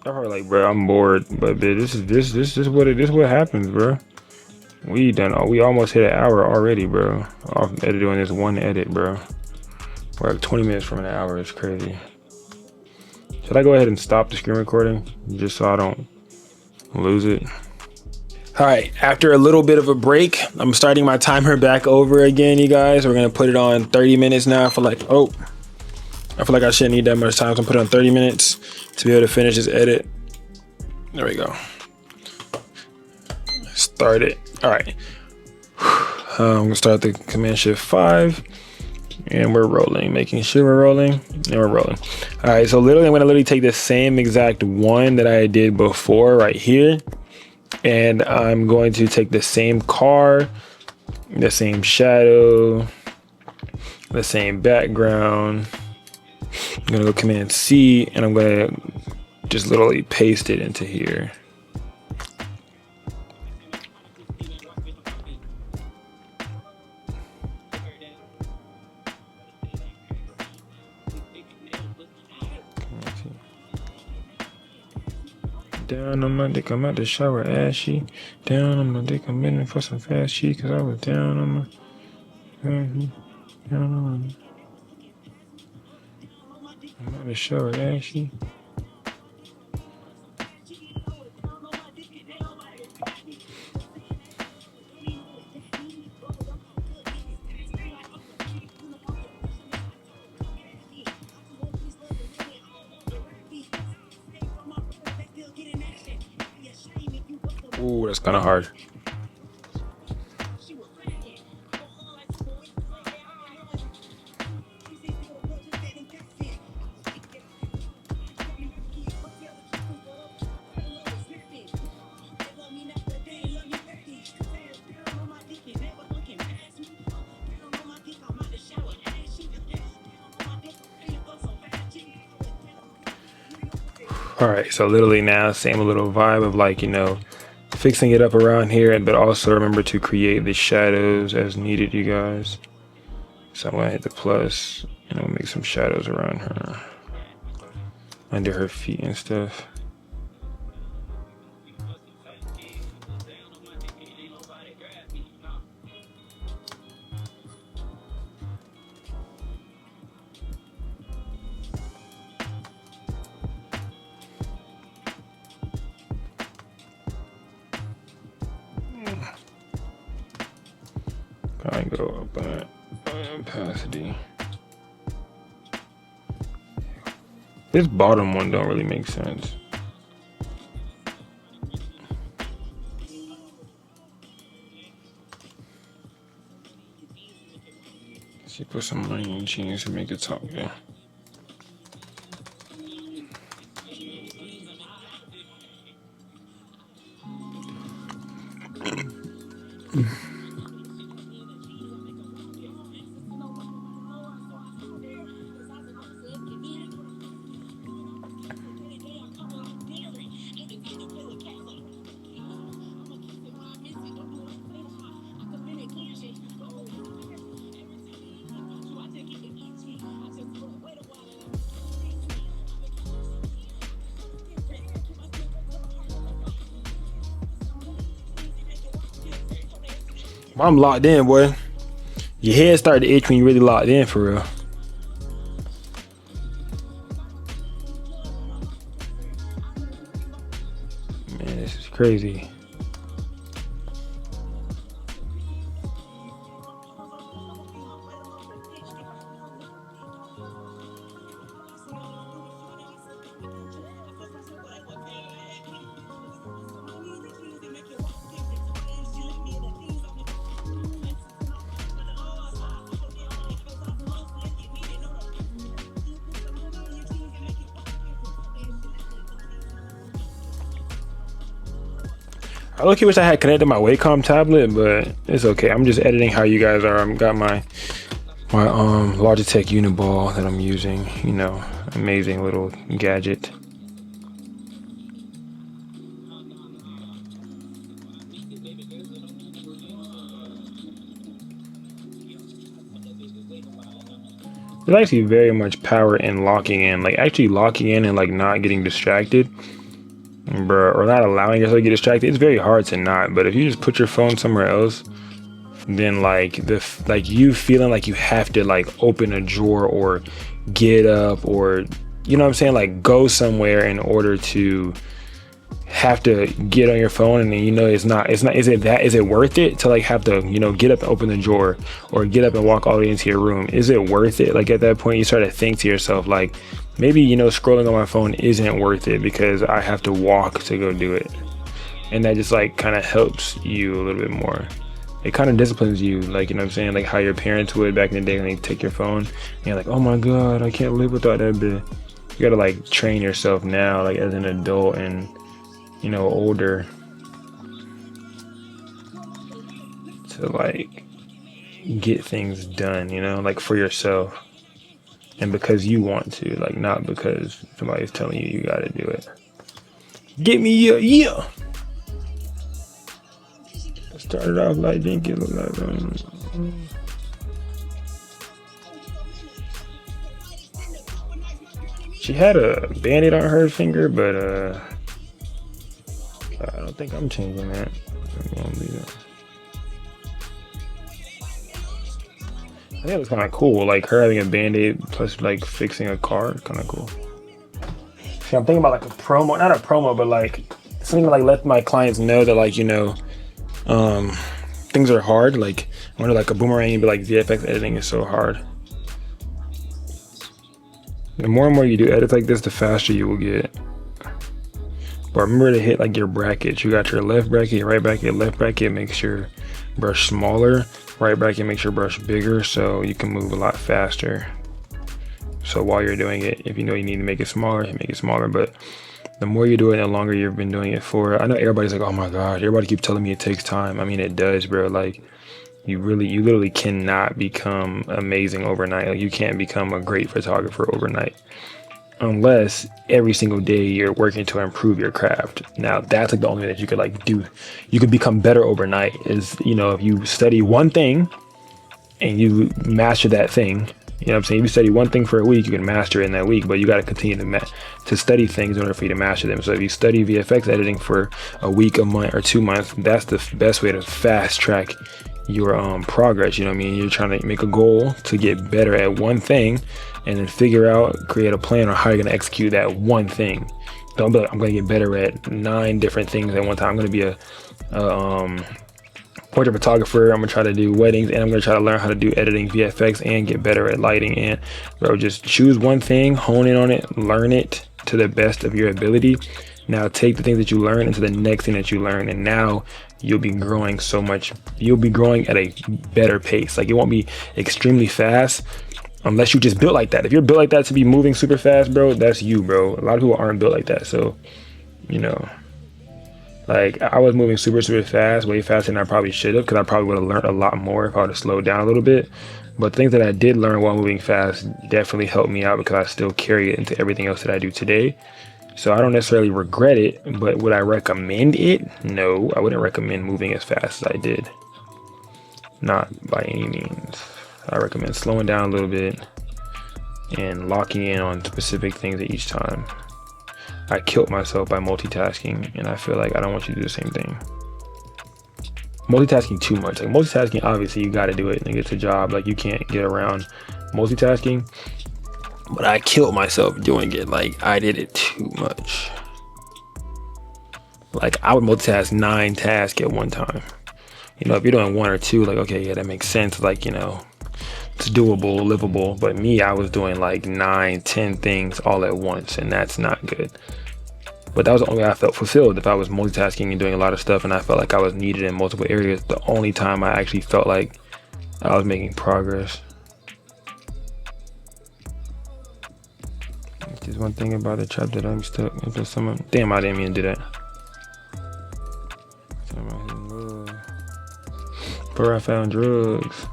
I'm probably like, bro, I'm bored, but this is what happens, bro. We almost hit an hour already, bro. Off editing this one edit, bro. We're at 20 minutes from an hour. It's crazy. Should I go ahead and stop the screen recording just so I don't lose it? All right, after a little bit of a break, I'm starting my timer back over again, you guys. We're gonna put it on 30 minutes now. I feel like I shouldn't need that much time, so I'm put it on 30 minutes to be able to finish this edit. There we go. Start it. All right. I'm gonna start the Command Shift 5, and we're rolling, making sure we're rolling, and we're rolling. All right, so I'm gonna take the same exact one that I did before right here, and I'm going to take the same car, the same shadow, the same background. I'm gonna go Command C, and I'm gonna just literally paste it into here. Down on my dick, I'm at the shower ashy. Down on my dick, I'm in for some fast shit, cause I was down on my down on I'm at the shower ashy. Ooh, that's kind of hard. All right, so literally now, same little vibe of like, you know, fixing it up around here, but also remember to create the shadows as needed, you guys. So I'm gonna hit the plus, and I'm gonna make some shadows around her, under her feet and stuff. I go up on opacity. This bottom one don't really make sense. She put some money in jeans to make it talk, yeah. I'm locked in, boy. Your head started to itch when you really locked in, for real. Man, this is crazy. I luckily wish I had connected my Wacom tablet, but it's okay. I'm just editing how you guys are. I've got my Logitech Uniball that I'm using. You know, amazing little gadget. There's actually very much power in locking in, like actually locking in and like not getting distracted. Bruh, or not allowing yourself to get distracted. It's very hard to not, but if you just put your phone somewhere else, then like you feeling like you have to like open a drawer or get up, or you know what I'm saying, like go somewhere in order to have to get on your phone, and then you know is it worth it to like have to, you know, get up and open the drawer or get up and walk all the way into your room? Is it worth it? Like at that point you start to think to yourself like, maybe, you know, scrolling on my phone isn't worth it because I have to walk to go do it. And that just like kind of helps you a little bit more. It kind of disciplines you, like, you know what I'm saying, like how your parents would back in the day when they take your phone and you're like, oh my god, I can't live without that bit. You gotta like train yourself now, like as an adult and, you know, older, to like get things done, you know, like for yourself and because you want to, like not because somebody's telling you you gotta do it. Get me yeah. Started off like didn't get like she had a band-aid on her finger, but I don't think I'm changing that. I'm gonna leave it. I think it was kind of cool, like her having a band-aid plus like fixing a car, kind of cool. See, I'm thinking about like a promo, not a promo, but like something to like let my clients know that, like, you know, things are hard. Like I wonder, like a boomerang, but like VFX editing is so hard. The more and more you do edits like this, the faster you will get. But remember to hit like your brackets. You got your left bracket, your right bracket, left bracket makes your brush smaller, right bracket makes your brush bigger, so you can move a lot faster. So while you're doing it, if you know you need to make it smaller, you make it smaller. But the more you do it, the longer you've been doing it for. I know everybody's like, oh my god, everybody keeps telling me it takes time. I mean, it does, bro. Like you literally cannot become amazing overnight. Like you can't become a great photographer overnight unless every single day you're working to improve your craft. Now that's like the only way that you could like do, you could become better overnight is, you know, if you study one thing and you master that thing. You know what I'm saying? If you study one thing for a week, you can master it in that week, but you got to continue to study things in order for you to master them. So if you study VFX editing for a week, a month, or 2 months, that's the best way to fast track your progress. You know what I mean? You're trying to make a goal to get better at one thing and then figure out, create a plan on how you're going to execute that one thing. Don't be like, I'm going to get better at 9 different things at one time. I'm going to be a portrait photographer. I'm gonna try to do weddings, and I'm gonna try to learn how to do editing, VFX, and get better at lighting. And bro, just choose one thing, hone in on it, learn it to the best of your ability. Now take the things that you learn into the next thing that you learn, and now you'll be growing so much. You'll be growing at a better pace. Like it won't be extremely fast unless you just built like that. If you're built like that to be moving super fast, bro, that's you, bro. A lot of people aren't built like that. So, you know, like I was moving super fast, way faster than I probably should have, because I probably would have learned a lot more if I would have slowed down a little bit. But things that I did learn while moving fast definitely helped me out, because I still carry it into everything else that I do today. So I don't necessarily regret it, but would I recommend it? No, I wouldn't recommend moving as fast as I did. Not by any means. I recommend slowing down a little bit and locking in on specific things at each time. I killed myself by multitasking, and I feel like I don't want you to do the same thing. multitasking too much. Like multitasking, obviously you got to do it and it's a job. Like you can't get around multitasking. But I killed myself doing it. Like I did it too much. Like I would multitask 9 tasks at one time. You know, if you're doing 1 or 2, like, okay, yeah, that makes sense. Like, you know, it's doable, livable. But me, I was doing like 9, 10 things all at once, and that's not good. But that was the only way I felt fulfilled. If I was multitasking and doing a lot of stuff and I felt like I was needed in multiple areas, the only time I actually felt like I was making progress. There's one thing about the trap that I'm stuck. If there's someone, damn, I didn't mean to do that. Bro, I found drugs.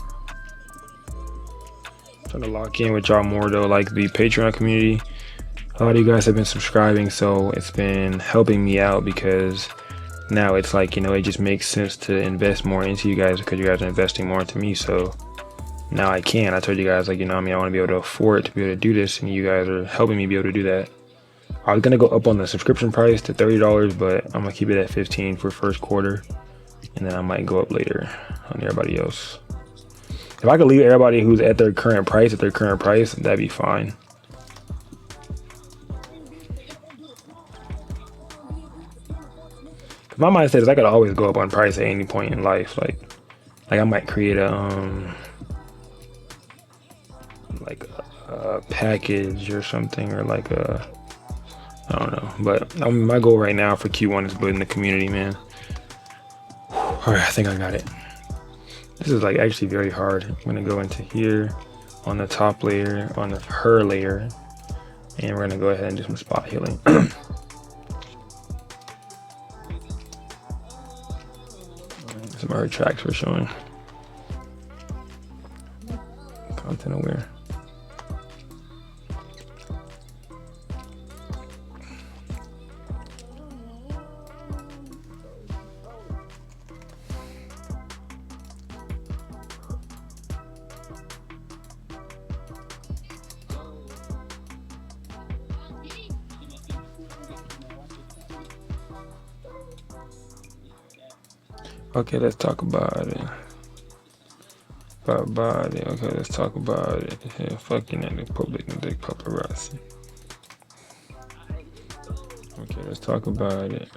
I'm trying to lock in with y'all more though, like the Patreon community. A lot of you guys have been subscribing, so it's been helping me out because now it's like, you know, it just makes sense to invest more into you guys because you guys are investing more into me. So now I can. I told you guys, like, you know, I mean, I want to be able to afford to be able to do this, and you guys are helping me be able to do that. I was gonna go up on the subscription price to $30, but I'm gonna keep it at 15 for first quarter, and then I might go up later on everybody else. If I could leave everybody who's at their current price that'd be fine. My mindset is I could always go up on price at any point in life. Like I might create a package or something, or like a, I don't know. But my goal right now for Q1 is building the community, man. All right, I think I got it. This is like actually very hard. I'm gonna go into here on the top layer, on the her layer, and we're gonna go ahead and do some spot healing. Some other tracks we're showing. Content aware. Okay, let's talk about it. Okay, let's talk about it. Yeah, fucking at the public and the paparazzi. Okay, let's talk about it.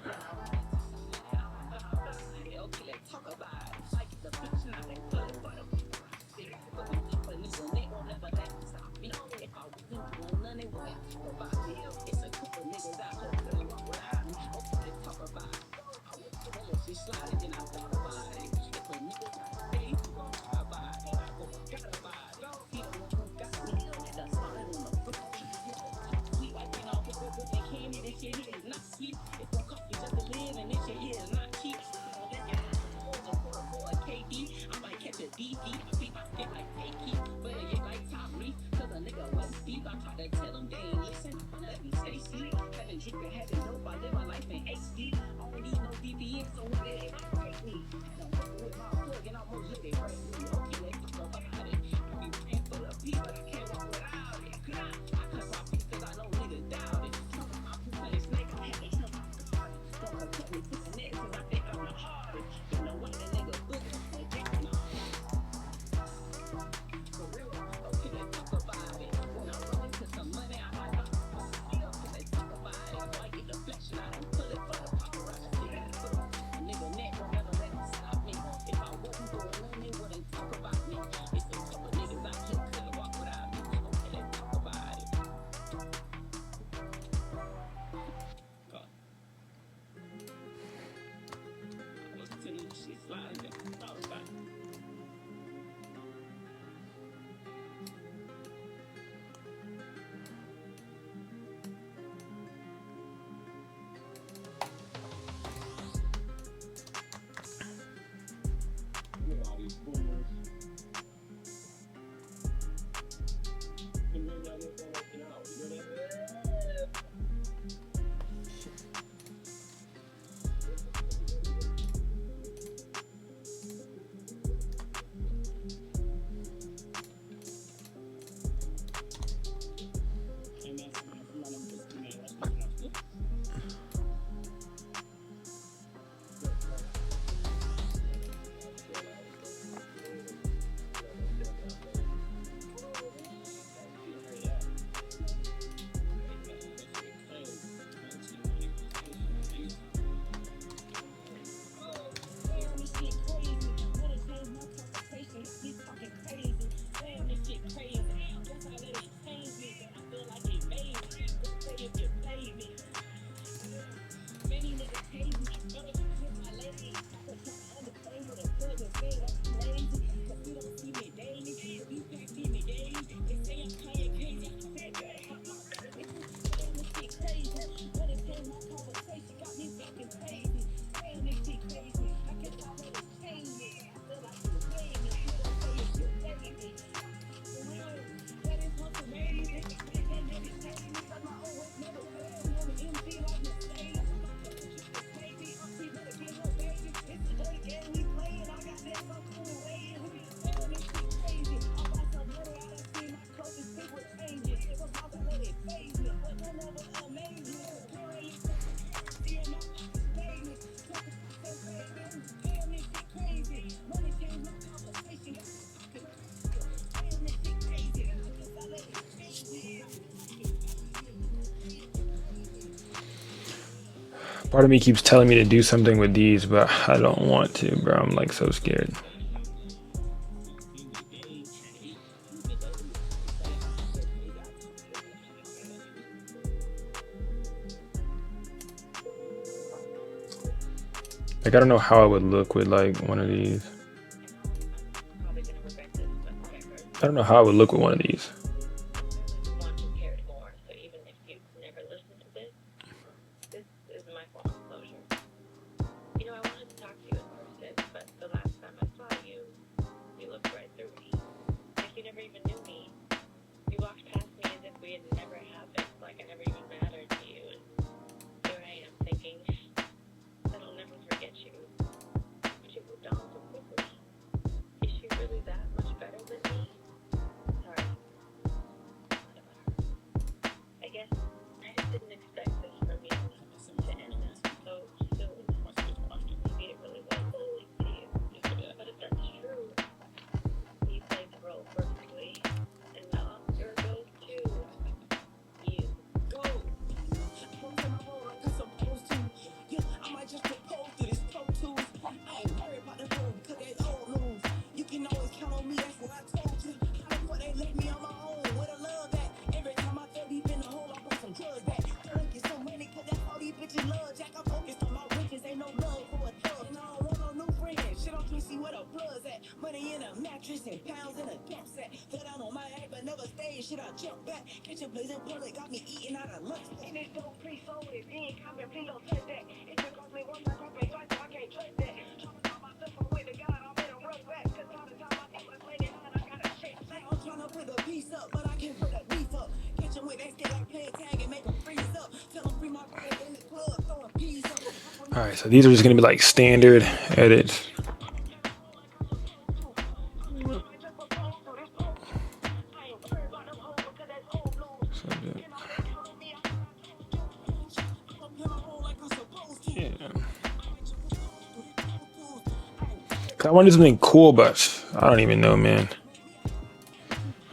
Part of me keeps telling me to do something with these, but I don't want to, bro. I'm like so scared. Like, I don't know how I would look with like one of these. I don't know how I would look with one of these. All right, so these are just gonna be like standard edits. I want to do something cool, but I don't even know, man.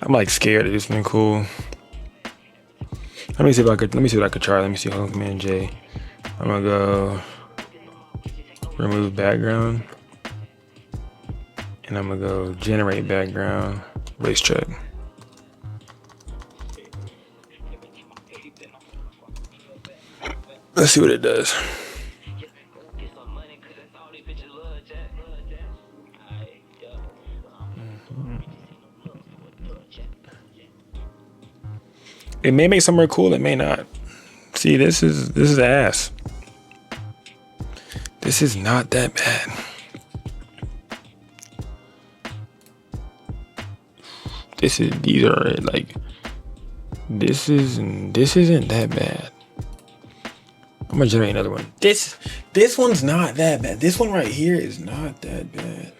I'm like scared to do something cool. Let me see what I could try. Let me see. Hold on, Command J. I'm gonna go remove background, and I'm gonna go generate background, racetrack. Let's see what it does. It may make somewhere cool, it may not. See, this is ass. This is not that bad. These are like, this isn't that bad. I'm gonna generate another one. This one's not that bad. This one right here is not that bad.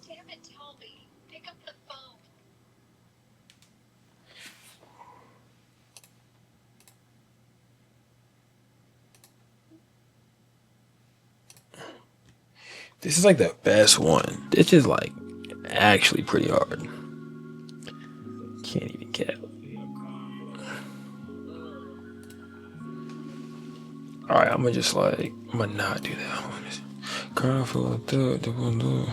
Damn it, Toby. Pick up the phone. This is like the best one. This is like actually pretty hard. Can't even cap. All right, I'm gonna not do that one. Cry for the one.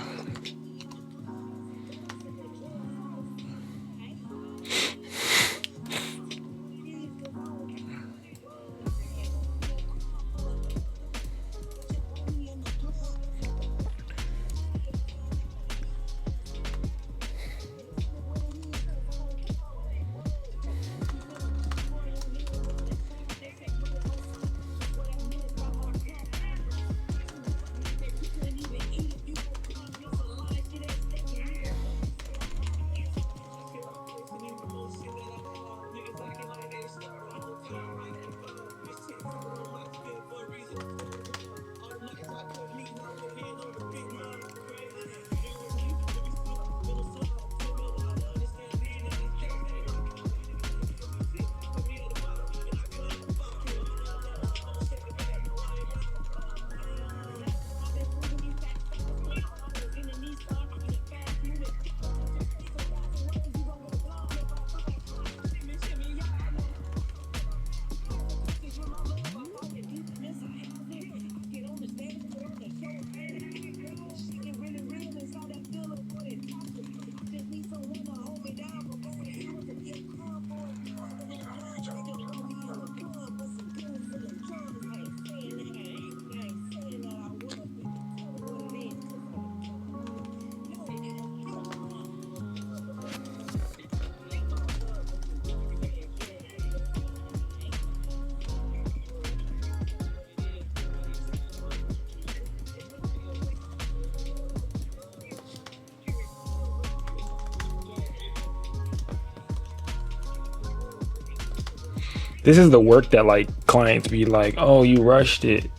This is the work that like clients be like, oh, you rushed it.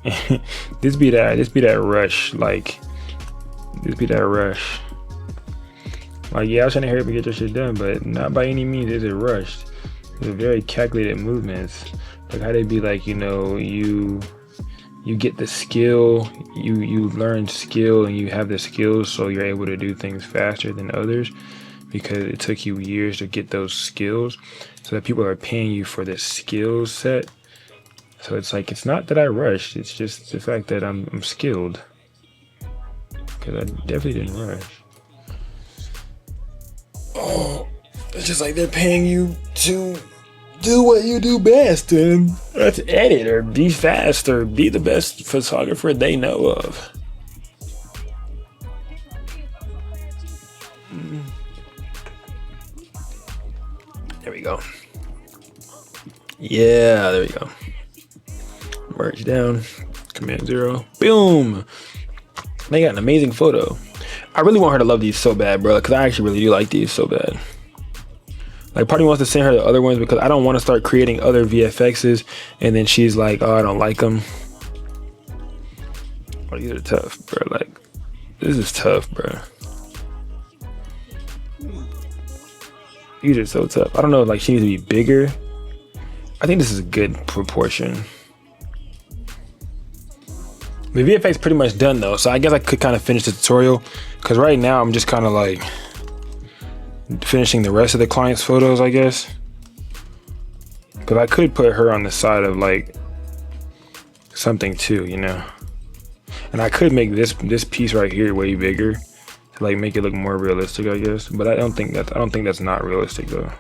This be that rush. Like, this be that rush. Like, yeah, I was trying to hurry up and get your shit done, but not by any means is it rushed. They're very calculated movements. Like how they be like, you know, you get the skill, you learn skill, and you have the skills, so you're able to do things faster than others because it took you years to get those skills. So that people are paying you for this skill set. So it's like, it's not that I rushed, it's just the fact that I'm skilled. Because I definitely didn't rush. Oh, it's just like they're paying you to do what you do best, and that's edit or be fast or be the best photographer they know of. There we go. Yeah, there we go. Merge down, Command 0, boom. They got an amazing photo. I really want her to love these so bad, bro, because I actually really do like these so bad. Like, part of me wants to send her the other ones because I don't want to start creating other VFXs and then she's like, oh, I don't like them. Oh, these are tough, bro. Like, this is tough, bro. These are so tough. I don't know, like, she needs to be bigger. I think this is a good proportion. The VFX pretty much done though, so I guess I could kind of finish the tutorial because right now I'm just kind of like finishing the rest of the client's photos, I guess. Because I could put her on the side of like something too, you know. And I could make this piece right here way bigger to like make it look more realistic, I guess. But I don't think that's not realistic though.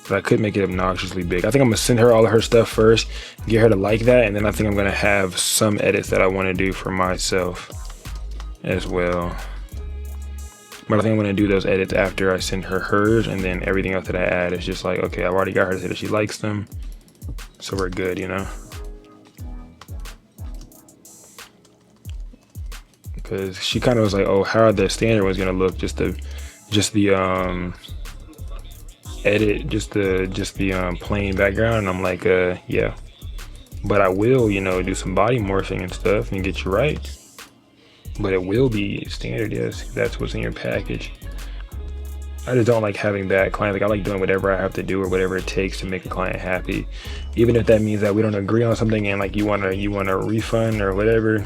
But I could make it obnoxiously big. I think I'm gonna send her all of her stuff first, get her to like that, and then I think I'm gonna have some edits that I want to do for myself as well. But I think I'm gonna do those edits after I send her hers, and then everything else that I add is just like, okay, I've already got her to say that she likes them, so we're good, you know. Because she kind of was like, oh, how the standard was gonna look, just the edit, just the plain background, and I'm like, yeah, but I will, you know, do some body morphing and stuff and get you right. But it will be standard, yes, that's what's in your package. I just don't like having bad clients. Like, I like doing whatever I have to do or whatever it takes to make a client happy, even if that means that we don't agree on something and like you want a refund or whatever.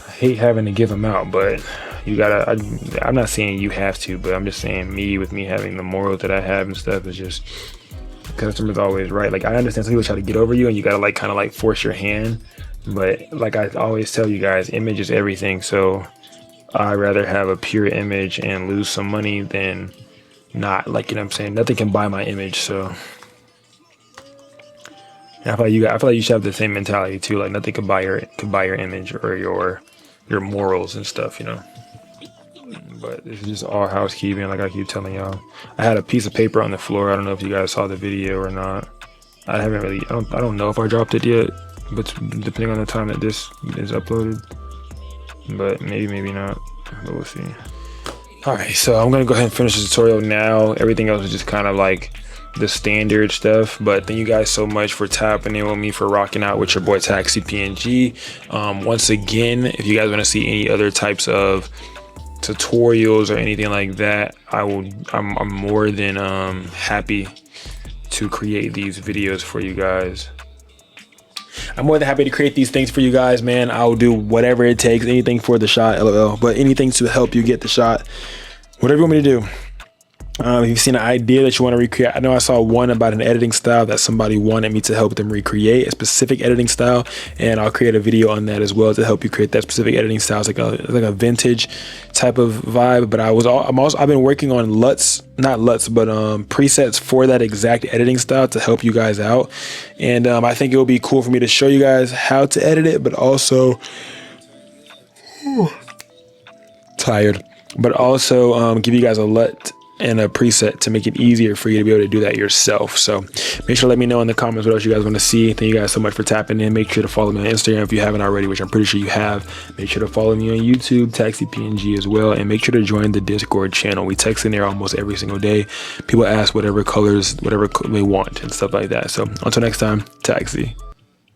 I hate having to give them out, but you gotta, I'm not saying you have to, but I'm just saying with me having the morals that I have and stuff, is just, customer's always right. Like, I understand some people try to get over you and you gotta like kind of like force your hand, but like I always tell you guys, image is everything. So I'd rather have a pure image and lose some money than not. Like, you know what I'm saying? Nothing can buy my image. So I feel like you should have the same mentality too. Like, nothing can buy your image or your morals and stuff, you know. But this is just all housekeeping, like I keep telling y'all. I had a piece of paper on the floor. I don't know if you guys saw the video or not. I don't know if I dropped it yet, but depending on the time that this is uploaded, but maybe not, but we'll see. All right, so I'm gonna go ahead and finish the tutorial now. Everything else is just kind of like the standard stuff, but thank you guys so much for tapping in with me, for rocking out with your boy Taxi PNG. Once again, if you guys want to see any other types of tutorials or anything like that, I'm more than happy to create these videos for you guys. I'm more than happy to create these things for you guys, man. I'll do whatever it takes, anything for the shot, lol, but anything to help you get the shot, whatever you want me to do. If you've seen an idea that you want to recreate, I know I saw one about an editing style that somebody wanted me to help them recreate, a specific editing style, and I'll create a video on that as well to help you create that specific editing style. It's like a vintage type of vibe. But I've been working on presets for that exact editing style to help you guys out, and I think it will be cool for me to show you guys how to edit it, but also give you guys a LUT and a preset to make it easier for you to be able to do that yourself. So make sure to let me know in the comments what else you guys want to see. Thank you guys so much for tapping in. Make sure to follow me on Instagram if you haven't already, which I'm pretty sure you have. Make sure to follow me on YouTube, TaxiPNG as well, and make sure to join the Discord channel. We text in there almost every single day. People ask whatever colors, whatever they want and stuff like that. So until next time, Taxi.